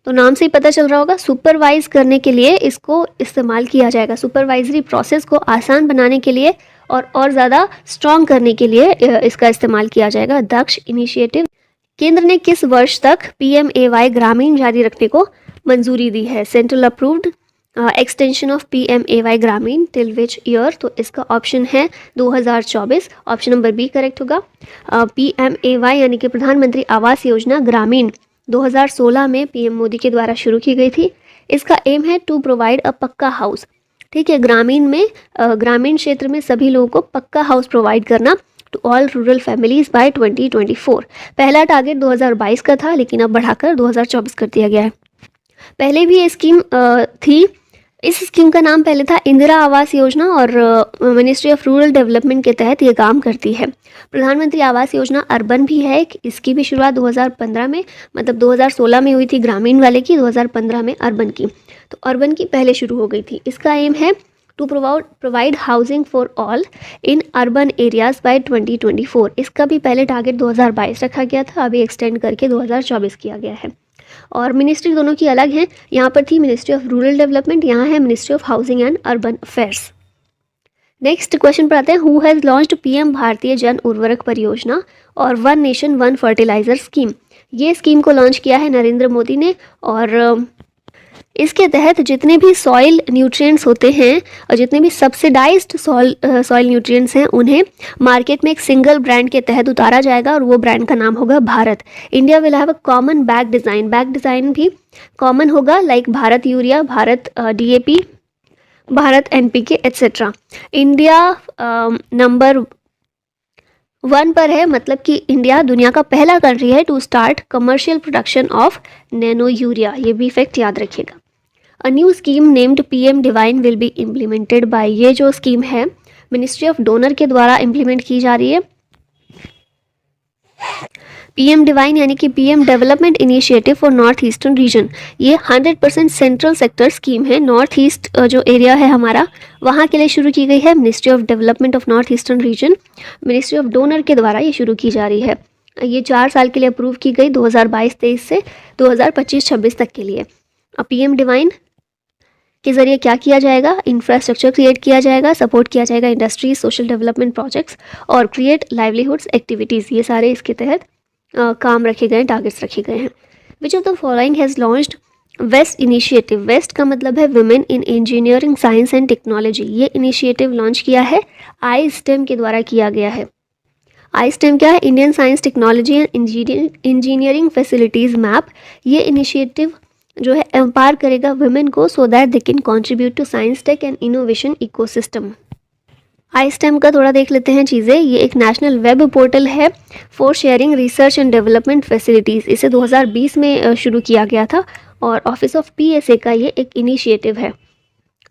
तो नाम से ही पता चल रहा होगा, सुपरवाइज करने के लिए इसको इस्तेमाल किया जाएगा। सुपरवाइजरी प्रोसेस को आसान बनाने के लिए और ज़्यादा स्ट्रॉन्ग करने के लिए इसका इस्तेमाल किया जाएगा दक्ष इनिशिएटिव। केंद्र ने किस वर्ष तक PMAY ग्रामीण जारी रखने को मंजूरी दी है? Central approved extension of PMAY ग्रामीण टिल विच ईयर? तो इसका ऑप्शन है 2024। ऑप्शन नंबर बी करेक्ट होगा। PMAY यानी कि प्रधानमंत्री आवास योजना ग्रामीण 2016 में पीएम मोदी के द्वारा शुरू की गई थी। इसका एम है टू प्रोवाइड अ पक्का हाउस। ठीक है, ग्रामीण क्षेत्र में सभी लोगों को पक्का हाउस प्रोवाइड करना to all rural families by 2024। पहला टारगेट 2022 का था, लेकिन अब बढ़ाकर 2024 कर दिया गया है। पहले भी ये स्कीम थी। इस स्कीम का नाम पहले था इंदिरा आवास योजना और मिनिस्ट्री ऑफ रूरल डेवलपमेंट के तहत ये काम करती है। प्रधानमंत्री आवास योजना अर्बन भी है, इसकी भी शुरुआत 2015 में, मतलब 2016 में हुई थी ग्रामीण वाले की, 2015 में अर्बन की। तो अर्बन की पहले शुरू हो गई थी। इसका एम है to provide housing for all in urban areas by 2024। इसका भी पहले टारगेट 2022 रखा गया था, अभी एक्सटेंड करके 2024 किया गया है। और मिनिस्ट्री दोनों की अलग है। यहाँ पर थी मिनिस्ट्री ऑफ रूरल डेवलपमेंट, यहाँ है ministry of housing and urban affairs. Next question पर आते हैं। हु हैज़ लॉन्च्ड पीएम भारतीय जन उर्वरक परियोजना और one nation one fertiliser scheme? ये स्कीम को लॉन्च किया है नरेंद्र मोदी ने और इसके तहत जितने भी सॉइल न्यूट्रिएंट्स होते हैं और जितने भी सब्सिडाइज्ड सॉइल न्यूट्रिएंट्स हैं उन्हें मार्केट में एक सिंगल ब्रांड के तहत उतारा जाएगा और वो ब्रांड का नाम होगा Bharat. India will have a common bag design. Bag design भी कॉमन होगा, like Bharat urea, Bharat DAP, Bharat NPK etcetera. India number 1 पर है, मतलब कि इंडिया दुनिया का पहला कंट्री है to start commercial production of nano urea. ये भी फैक्ट याद रखिएगा। A new scheme named PM divine will be implemented by. ये जो स्कीम है मिनिस्ट्री ऑफ डोनर के द्वारा इम्प्लीमेंट की जा रही है। PM डिवाइन यानी कि PM development initiative for north eastern reason. ये 100% सेंट्रल सेक्टर स्कीम है। नॉर्थ ईस्ट जो एरिया है हमारा, वहाँ के लिए शुरू की गई है। Ministry of development of north eastern reason, ministry of donor के द्वारा ये शुरू की जा रही है। ये 4 साल के लिए अप्रूव की गई, 2022-23 से 2025-26 तक के लिए। अब PM डिवाइन के ज़रिए क्या किया जाएगा? इंफ्रास्ट्रक्चर क्रिएट किया जाएगा, सपोर्ट किया जाएगा इंडस्ट्रीज, सोशल डेवलपमेंट प्रोजेक्ट्स और क्रिएट लाइवलीहुड्स एक्टिविटीज़। ये सारे इसके तहत काम रखे गए हैं, टारगेट्स रखे गए हैं। Which of the following has launched वेस्ट इनिशिएटिव? वेस्ट का मतलब है women in engineering science and technology. ये इनिशिएटिव लॉन्च किया है iSTEM के द्वारा किया गया है। iSTEM क्या है? Indian science technology and engineering facilities map. ये इनिशिएटिव जो है एम्पावर करेगा वुमेन को so that they can contribute to science tech and innovation ecosystem. iSTEM का थोड़ा देख लेते हैं चीज़ें। ये एक नेशनल वेब पोर्टल है for sharing research and development facilities. इसे 2020 में शुरू किया गया था और ऑफिस ऑफ PSA का ये एक इनिशिएटिव है।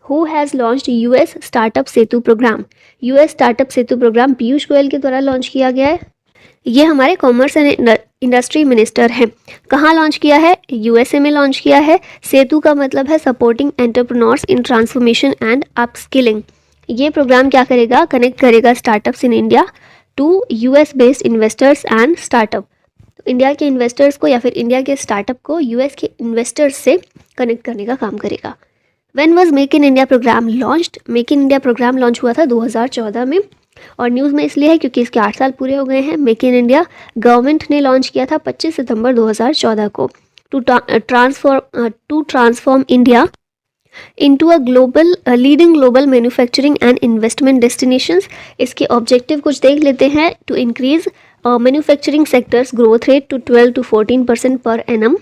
Who has launched US startup Setu programme? US startup Setu programme Piyush Goyal के द्वारा लॉन्च किया गया है। ये हमारे कॉमर्स एंड इंडस्ट्री मिनिस्टर हैं। कहाँ लॉन्च किया है? USA में लॉन्च किया है। सेतु का मतलब है supporting entrepreneurs in transformation and upskilling. ये प्रोग्राम क्या करेगा? कनेक्ट करेगा startups in India to US based investors and startup. India के इन्वेस्टर्स को या फिर इंडिया के स्टार्टअप को US के इन्वेस्टर्स से कनेक्ट करने का काम करेगा। When was make in India programme launched? Make in India programme launch हुआ था 2014 में और न्यूज़ में इसलिए है क्योंकि इसके 8 साल पूरे हो गए हैं। मेक इन इंडिया गवर्नमेंट ने लॉन्च किया था 25 सितंबर 2014 को to transform India into a global leading global manufacturing and investment destinations. इसके ऑब्जेक्टिव कुछ देख लेते हैं। To increase manufacturing sectors growth rate to 12 to 14% per annum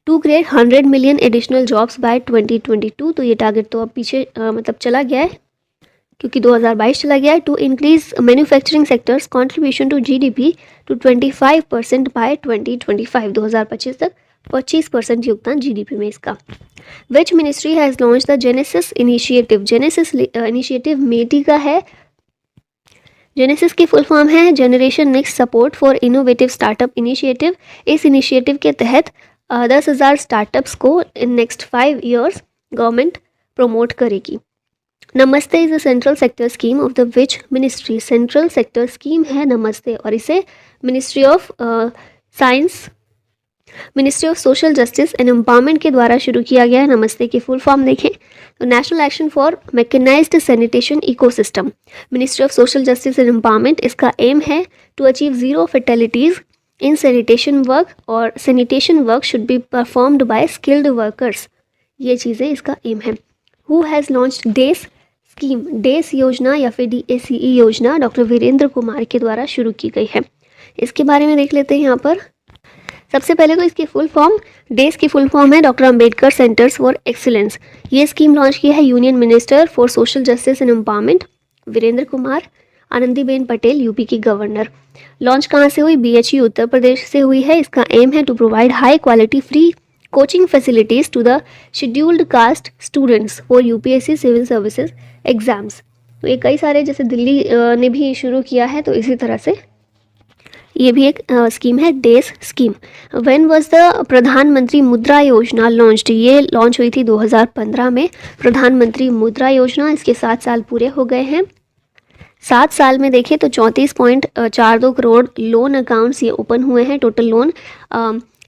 to create 100 million additional jobs by 2022, तो ये टारगेट तो अब पीछे मतलब चला गया है क्योंकि 2022 चला गया है। To increase manufacturing sector's contribution to GDP to 25% by 2025, 2025 तक 25% योगदान जीडीपी में इसका। Which ministry has launch the genesis initiative, genesis initiative MeitY का है। जेनेसिस की फुल फॉर्म है generation next support for innovative startup initiative. इस इनिशिएटिव के तहत 10,000 स्टार्टअप्स को in next 5 years government promote करेगी। Namaste is a central sector scheme of the which ministry, central sector scheme है नमस्ते और इसे ministry of science, ministry of social justice and empowerment के द्वारा शुरू किया गया है। नमस्ते की फुल फॉर्म देखें तो national action for mechanised sanitation ecosystem, ministry of social justice and empowerment. इसका एम है to achieve 0 fatalities in sanitation work और sanitation work should be performed by skilled workers, ये चीज़ें इसका एम है। हु हैज़ लॉन्च्ड डेस स्कीम, डेस योजना या फिर DACE योजना डॉक्टर वीरेंद्र कुमार के द्वारा शुरू की गई है। इसके बारे में देख लेते हैं यहाँ पर। सबसे पहले तो इसकी फुल फॉर्म, डेस की फुल फॉर्म है doctor Ambedkar centres for excellence. ये स्कीम लॉन्च की है union minister for social justice and empowerment Virendra Kumar, Anandiben Patel UP की गवर्नर। लॉन्च कहाँ से हुई? BHU उत्तर प्रदेश से हुई है। इसका एम है to provide high quality free coaching facilities to the scheduled caste students for UPSC civil services exams. तो ये कई सारे, जैसे दिल्ली ने भी शुरू किया है, तो इसी तरह से ये भी एक स्कीम है, डेस स्कीम। व्हेन वाज द प्रधानमंत्री मुद्रा योजना लॉन्च्ड, ये लॉन्च हुई थी 2015 में प्रधानमंत्री मुद्रा योजना। इसके 7 साल पूरे हो गए हैं। 7 साल में देखें तो 34.42 करोड़ लोन अकाउंट्स ये ओपन हुए हैं। टोटल लोन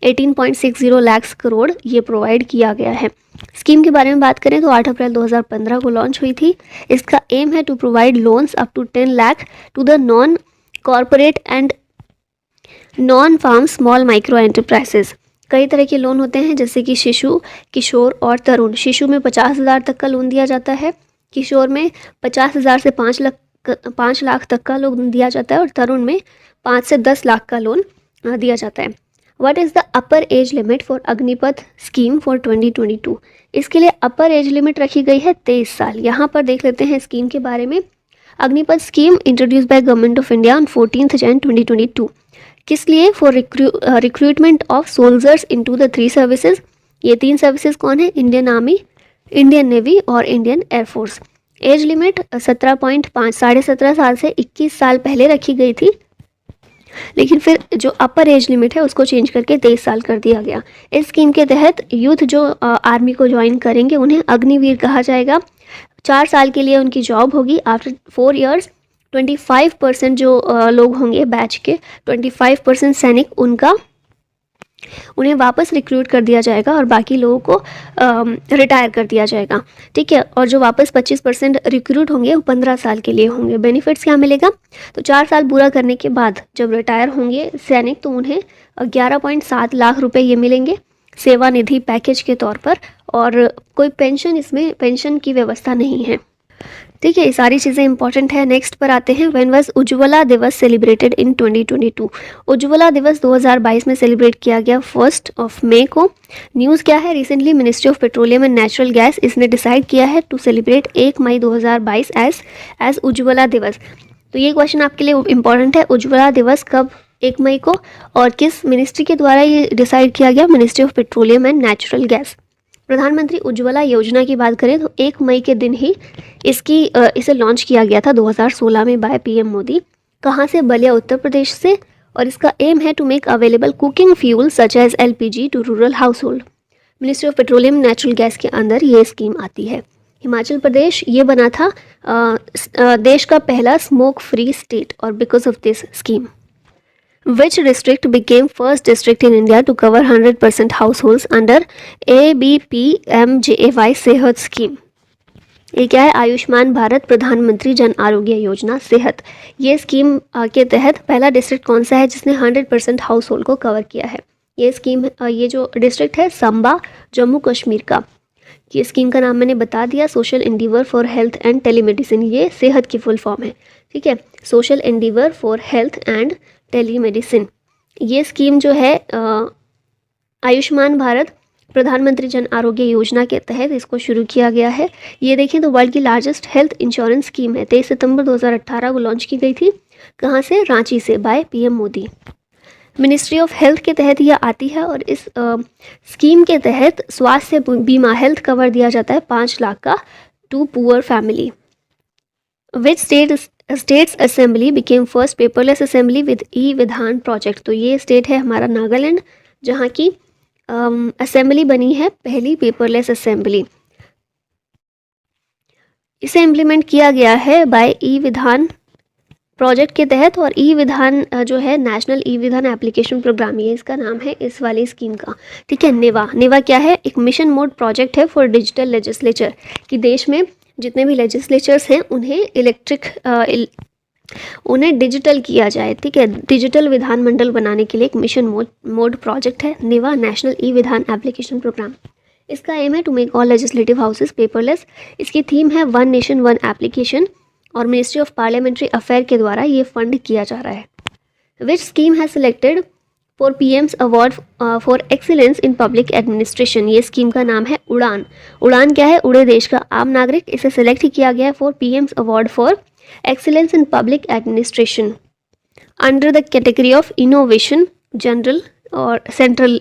18.60 लाख करोड़ ये प्रोवाइड किया गया है। स्कीम के बारे में बात करें तो 8 अप्रैल 2015 को लॉन्च हुई थी। इसका एम है to provide loans up to 10 lakh to the non corporate and non farm small micro enterprises. कई तरह के लोन होते हैं, जैसे कि शिशु, किशोर और तरुण। शिशु में 50,000 तक का लोन दिया जाता है, किशोर में 50,000 से 5 लाख तक का लोन दिया जाता है और तरुण में 5 से 10 लाख का लोन दिया जाता है। What is the upper age limit for Agnipath scheme for 2022? इसके लिए अपर एज लिमिट रखी गई है 23 साल। यहाँ पर देख लेते हैं स्कीम के बारे में। Agnipath scheme introduce by government of India on 14 January 2022। किस लिए? For recruitment of soldiers into the 3 services. ये 3 सर्विसेज कौन है? इंडियन आर्मी, इंडियन नेवी और इंडियन एयरफोर्स। एज लिमिट 17.5 साल से 21 साल पहले रखी गई थी, लेकिन फिर जो अपर एज लिमिट है उसको चेंज करके 23 साल कर दिया गया। इस स्कीम के तहत यूथ जो आर्मी को ज्वाइन करेंगे उन्हें अग्निवीर कहा जाएगा। 4 साल के लिए उनकी जॉब होगी। आफ्टर 4 ईयर्स 25% जो लोग होंगे बैच के, 25% सैनिक उन्हें वापस रिक्रूट कर दिया जाएगा और बाकी लोगों को रिटायर कर दिया जाएगा। ठीक है, और जो वापस 25% रिक्रूट होंगे वो 15 साल के लिए होंगे। बेनिफिट्स क्या मिलेगा? तो 4 साल पूरा करने के बाद जब रिटायर होंगे सैनिक तो उन्हें 11.7 लाख रुपए ये मिलेंगे सेवानिधि पैकेज के तौर पर, और कोई पेंशन, इसमें पेंशन की व्यवस्था नहीं है। ठीक है, ये सारी चीज़ें इंपॉर्टेंट है। नेक्स्ट पर आते हैं। व्हेन वाज उज्ज्वला दिवस सेलिब्रेटेड इन 2022? उज्ज्वला दिवस 2022 में सेलिब्रेट किया गया 1 मई को। न्यूज़ क्या है? Recently ministry of petroleum and natural gas इसने डिसाइड किया है to celebrate 1 May 2022 as Ujjwala Diwas. तो ये क्वेश्चन आपके लिए इंपॉर्टेंट है। उज्ज्वला दिवस कब 1 मई को और किस मिनिस्ट्री के द्वारा ये डिसाइड किया गया? Ministry of petroleum and natural gas. प्रधानमंत्री उज्ज्वला योजना की बात करें तो 1 मई के दिन ही इसे लॉन्च किया गया था 2016 में बाय PM मोदी। कहाँ से? बलिया उत्तर प्रदेश से, और इसका एम है to make available cooking fuel such as LPG to rural household. Ministry of petroleum natural gas के अंदर ये स्कीम आती है। हिमाचल प्रदेश ये बना था देश का पहला स्मोक फ्री स्टेट, और because of this scheme Which district became first district in India to cover 100% households under ABPMJAY सेहत स्कीम? ये क्या है? आयुष्मान भारत प्रधानमंत्री जन आरोग्य योजना सेहत। ये स्कीम के तहत पहला डिस्ट्रिक्ट कौन सा है जिसने 100% हाउस होल्ड को कवर किया है? ये स्कीम, ये जो डिस्ट्रिक्ट है सांबा, जम्मू कश्मीर का। ये स्कीम का नाम मैंने बता दिया, social endeavour for health and telemedicine. ये सेहत की फुल फॉर्म है। ठीक है, social endeavour for health and telemedicine. ये स्कीम जो है आयुष्मान भारत प्रधानमंत्री जन आरोग्य योजना के तहत इसको शुरू किया गया है। ये देखें तो वर्ल्ड की लार्जेस्ट हेल्थ इंश्योरेंस स्कीम है। 23 सितंबर 2018 को लॉन्च की गई थी। कहाँ से? रांची से, by PM Modi. Ministry of health के तहत यह आती है और इस स्कीम के तहत स्वास्थ्य बीमा हेल्थ कवर दिया जाता है 5 लाख का to poor family. Which state's assembly became first paperless assembly with e Vidhan project. तो ये स्टेट है हमारा नागालैंड, जहाँ की असेंबली बनी है पहली पेपरलेस असेंबली। इसे इम्प्लीमेंट किया गया है बाय ई विधान प्रोजेक्ट के तहत, और ई विधान जो है national e Vidhan application programme, ये इसका नाम है इस वाली स्कीम का। ठीक है। नेवा क्या है? एक मिशन मोड प्रोजेक्ट है फॉर डिजिटल लेजिस्लेचर, कि देश में जितने भी लेजिस्लेचर्स हैं उन्हें डिजिटल किया जाए। ठीक है। डिजिटल विधानमंडल बनाने के लिए एक मिशन मोड प्रोजेक्ट है नेवा, national e Vidhan application programme. इसका एम है to make all legislative houses paperless. इसकी थीम है वन नेशन वन एप्लीकेशन, और मिनिस्ट्री ऑफ पार्लियामेंट्री अफेयर के द्वारा ये फंड किया जा रहा है। Which scheme has selected for PM's award for excellence in public administration. ये स्कीम का नाम है उड़ान। उड़ान क्या है? उड़े देश का आम नागरिक। इसे सिलेक्ट किया गया है for PM's award for excellence in public administration under the category of innovation general और सेंट्रल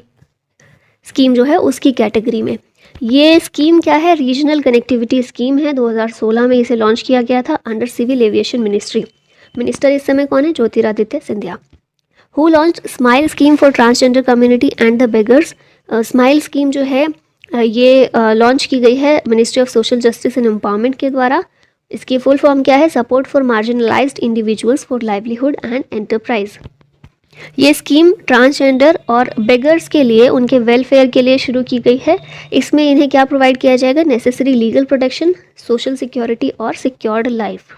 स्कीम जो है उसकी कैटेगरी में। ये स्कीम क्या है? रीजनल कनेक्टिविटी स्कीम है। 2016 में इसे लॉन्च किया गया था under civil aviation ministry. Minister इस समय कौन है? Jyotiraditya Scindia. Who launch SMILE scheme for transgender community and the beggars. SMILE scheme जो है ये लॉन्च की गई है ministry of social justice and empowerment के द्वारा। इसकी फुल फॉर्म क्या है? Support for marginalised individuals for livelihood and enterprise. ये स्कीम ट्रांसजेंडर और बेगर्स के लिए, उनके वेलफेयर के लिए शुरू की गई है। इसमें इन्हें क्या प्रोवाइड किया जाएगा? Necessary legal protection, social security और secured life.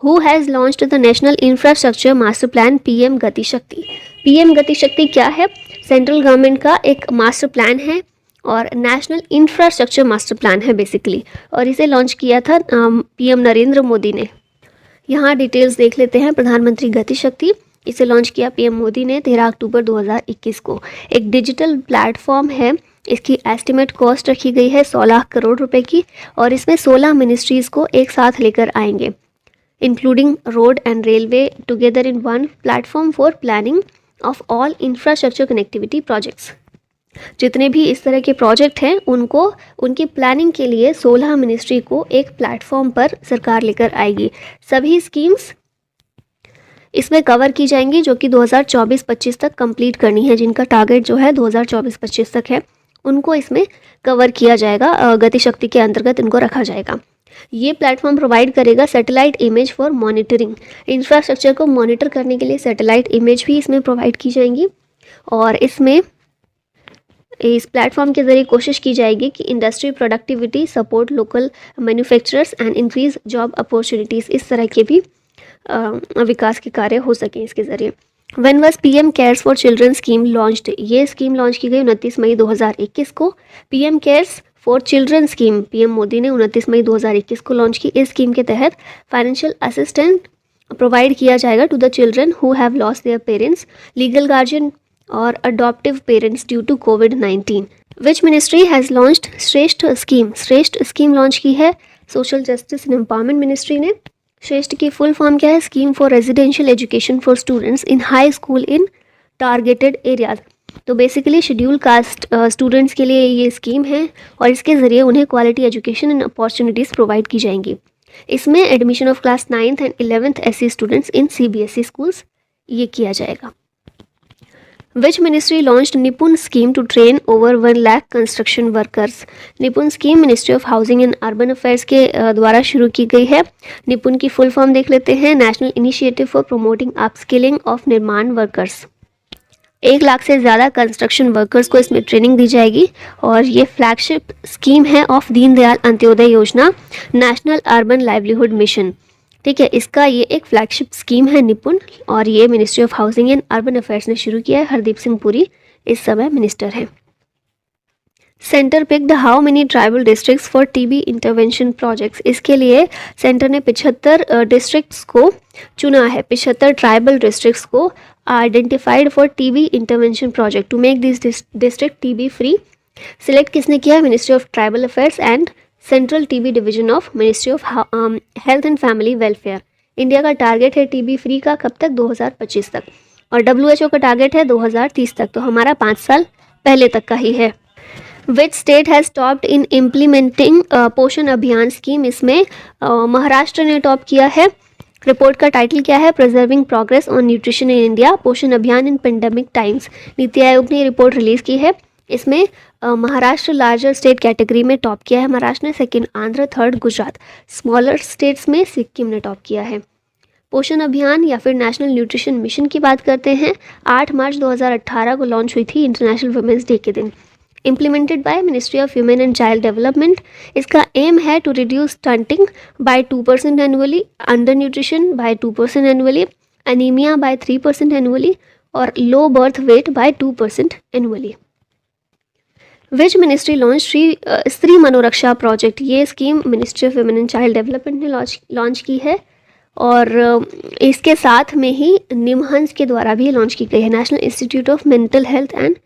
Who has launched the national infrastructure master plan PM Gati Shakti. PM Gati शक्ति क्या है? सेंट्रल गवर्नमेंट का एक मास्टर प्लान है और नेशनल इंफ्रास्ट्रक्चर मास्टर प्लान है बेसिकली, और इसे लॉन्च किया था पीएम नरेंद्र मोदी ने। यहाँ डिटेल्स देख लेते हैं। प्रधानमंत्री गति शक्ति, इसे लॉन्च किया पीएम मोदी ने 13 अक्टूबर 2021 को। एक डिजिटल प्लेटफॉर्म है। इसकी एस्टिमेट कॉस्ट रखी गई है 16 करोड़ रुपए की, और इसमें 16 मिनिस्ट्रीज़ को एक साथ लेकर आएंगे, including road and railway, together in one platform for planning of all infrastructure connectivity projects. जितने भी इस तरह के प्रोजेक्ट हैं उनको उनकी प्लानिंग के लिए 16 मिनिस्ट्री को एक प्लेटफॉर्म पर सरकार लेकर आएगी। सभी स्कीम्स इसमें कवर की जाएंगी जो कि 2024-25 तक कंप्लीट करनी है। जिनका टारगेट जो है 2024-25 तक है, उनको इसमें कवर किया जाएगा। गति शक्ति के अंतर्गत इनको रखा जाएगा। ये प्लेटफॉर्म प्रोवाइड करेगा satellite image for monitoring. Infrastructure को मॉनिटर करने के लिए सैटेलाइट इमेज भी इसमें प्रोवाइड की जाएंगी, और इसमें इस प्लेटफॉर्म के ज़रिए कोशिश की जाएगी कि industry productivity, support local manufacturers and increase job opportunities, इस तरह के भी विकास के कार्य हो सकें इसके ज़रिए। When was PM cares for children scheme launched. ये स्कीम लॉन्च की गई 29 मई 2021 को। PM cares for children scheme PM Modi ने 29 मई 2021 को लॉन्च की। इस स्कीम के तहत फाइनेंशियल असिस्टेंट प्रोवाइड किया जाएगा to the children who have lost their parents, legal guardian और अडॉप्टिव पेरेंट्स ड्यू टू कोविड-19। Which ministry has launched Shreshta scheme. Shreshta scheme launch की है social justice and empowerment ministry ने। श्रेष्ठ की फुल फॉर्म क्या है? Scheme for residential education for students in high school in targeted areas. तो बेसिकली शेड्यूल कास्ट स्टूडेंट्स के लिए ये स्कीम है, और इसके ज़रिए उन्हें quality education and opportunities provide की जाएंगी। इसमें admission of class 9th and 11th SC students in CBSE schools ये किया जाएगा। Which ministry launched Nipun scheme to train over 1 lakh construction workers. Nipun scheme ministry of housing and urban affairs के द्वारा शुरू की गई है। निपुण की फुल फॉर्म देख लेते हैं। National initiative for promoting upskilling of निर्माण वर्कर्स। 1 लाख से ज़्यादा कंस्ट्रक्शन वर्कर्स को इसमें ट्रेनिंग दी जाएगी, और ये फ्लैगशिप स्कीम है ऑफ दीनदयाल अंत्योदय योजना, नेशनल अर्बन लाइवलीहुड मिशन। ठीक है, इसका ये एक फ्लैगशिप स्कीम है निपुण, और ये ministry of housing and urban affairs ने शुरू किया है। हरदीप सिंह पुरी इस समय मिनिस्टर हैं। Centre picked how many tribal districts for TB intervention projects. इसके लिए सेंटर ने 75 डिस्ट्रिक्ट्स को चुना है, 75 ट्राइबल डिस्ट्रिक्ट्स को identified for TB intervention project to make this district TB free. Select किसने किया? Ministry of tribal affairs and central TB division of ministry of health and family welfare. India का टारगेट है टीबी फ्री का कब तक? 2025 तक, और WHO का टारगेट है 2030 तक, तो हमारा 5 साल पहले तक का ही है। Which state has topped in implementing पोषण अभियान स्कीम? इसमें महाराष्ट्र ने टॉप किया है। रिपोर्ट का टाइटल क्या है? Preserving progress on nutrition in India, पोषण अभियान इन पेंडेमिक टाइम्स। नीति आयोग ने रिपोर्ट रिलीज की है। इसमें महाराष्ट्र लार्जर स्टेट कैटेगरी में टॉप किया है महाराष्ट्र ने, second Andhra, third Gujarat. Smaller states में सिक्किम ने टॉप किया है। पोषण अभियान या फिर नेशनल न्यूट्रिशन मिशन की बात करते हैं। 8 मार्च 2018 को लॉन्च हुई थी इंटरनेशनल वुमेंस डे के दिन। Implemented by ministry of human and child development. इसका एम है to reduce stunting by 2% annually, under nutrition by 2% annually, anaemia by 3% annually और low birth weight by 2% annually. Which ministry launch Stree Manoraksha project? ये scheme ministry of women and child development ने लॉन्च की है, और इसके साथ में ही निमहंस के द्वारा भी लॉन्च की गई है। National institute of mental health and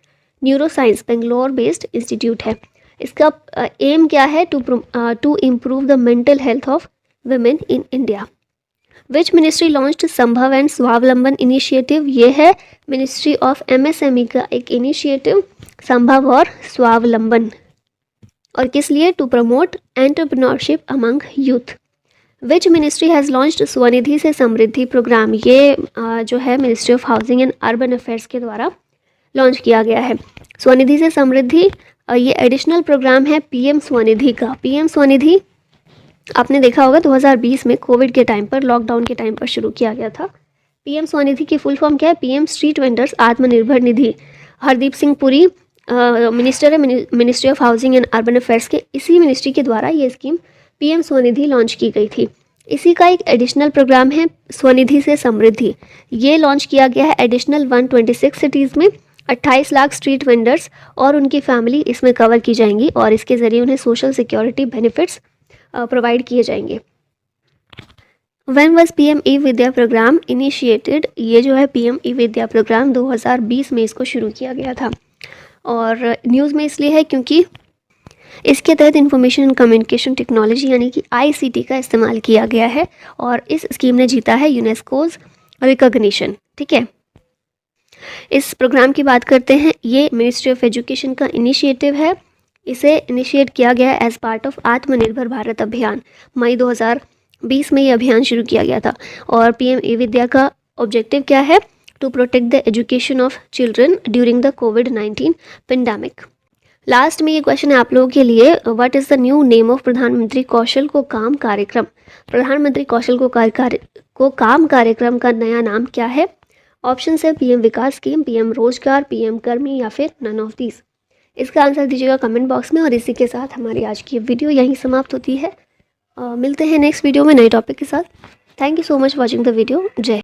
neuroscience Bangalore based institute है। इसका एम क्या है? To improve the mental health of women in India. Which ministry launched Sambhav and Swavalamban initiative? ये है मिनिस्ट्री ऑफ MSME का एक इनिशिएटिव, संभव और स्वावलंबन, और किस लिए? To promote entrepreneurship among youth. Which ministry has launched Svanidhi se Samriddhi programme? ये जो है ministry of housing and urban affairs के द्वारा लॉन्च किया गया है। स्वनिधि से समृद्धि ये एडिशनल प्रोग्राम है PM स्वनिधि का। PM स्वनिधि आपने देखा होगा 2020 में कोविड के टाइम पर, लॉकडाउन के टाइम पर शुरू किया गया था। PM स्वनिधि की फुल फॉर्म क्या है? PM street vendors Atmanirbhar Nidhi. Hardeep Singh Puri minister है ministry of housing and urban affairs के, इसी मिनिस्ट्री के द्वारा ये स्कीम PM स्वनिधि लॉन्च की गई थी। इसी का एक एडिशनल प्रोग्राम है स्वनिधि से समृद्धि। ये लॉन्च किया गया है एडिशनल 126 सिटीज़ में। 28 लाख स्ट्रीट वेंडर्स और उनकी फैमिली इसमें कवर की जाएंगी, और इसके ज़रिए उन्हें सोशल सिक्योरिटी बेनिफिट्स प्रोवाइड किए जाएंगे। When was PM ई-विद्या programme initiated? ये जो है PM ई-विद्या प्रोग्राम 2020 में इसको शुरू किया गया था, और न्यूज़ में इसलिए है क्योंकि इसके तहत इंफॉर्मेशन एंड कम्युनिकेशन टेक्नोलॉजी यानी कि ICT का इस्तेमाल किया गया है, और इस स्कीम ने जीता है यूनेस्कोज रिकॉग्निशन। ठीक है, इस प्रोग्राम की बात करते हैं। ये मिनिस्ट्री ऑफ एजुकेशन का इनिशिएटिव है। इसे इनिशिएट किया गया एज पार्ट ऑफ आत्मनिर्भर भारत अभियान। मई 2020 में ये अभियान शुरू किया गया था, और PM ई-विद्या का ऑब्जेक्टिव क्या है? To protect the education of children during the कोविड-19 पेंडेमिक। लास्ट में ये क्वेश्चन है आप लोगों के लिए, what is the new name of प्रधानमंत्री कौशल को काम कार्यक्रम? प्रधानमंत्री कौशल को काम कार्यक्रम का नया नाम क्या है? ऑप्शन है PM विकास स्कीम, PM रोजगार, PM कर्मी या फिर नन ऑफ दीज। इसका आंसर दीजिएगा कमेंट बॉक्स में, और इसी के साथ हमारी आज की वीडियो यहीं समाप्त होती है। मिलते हैं नेक्स्ट वीडियो में नए टॉपिक के साथ। Thank you so much watching the video. जय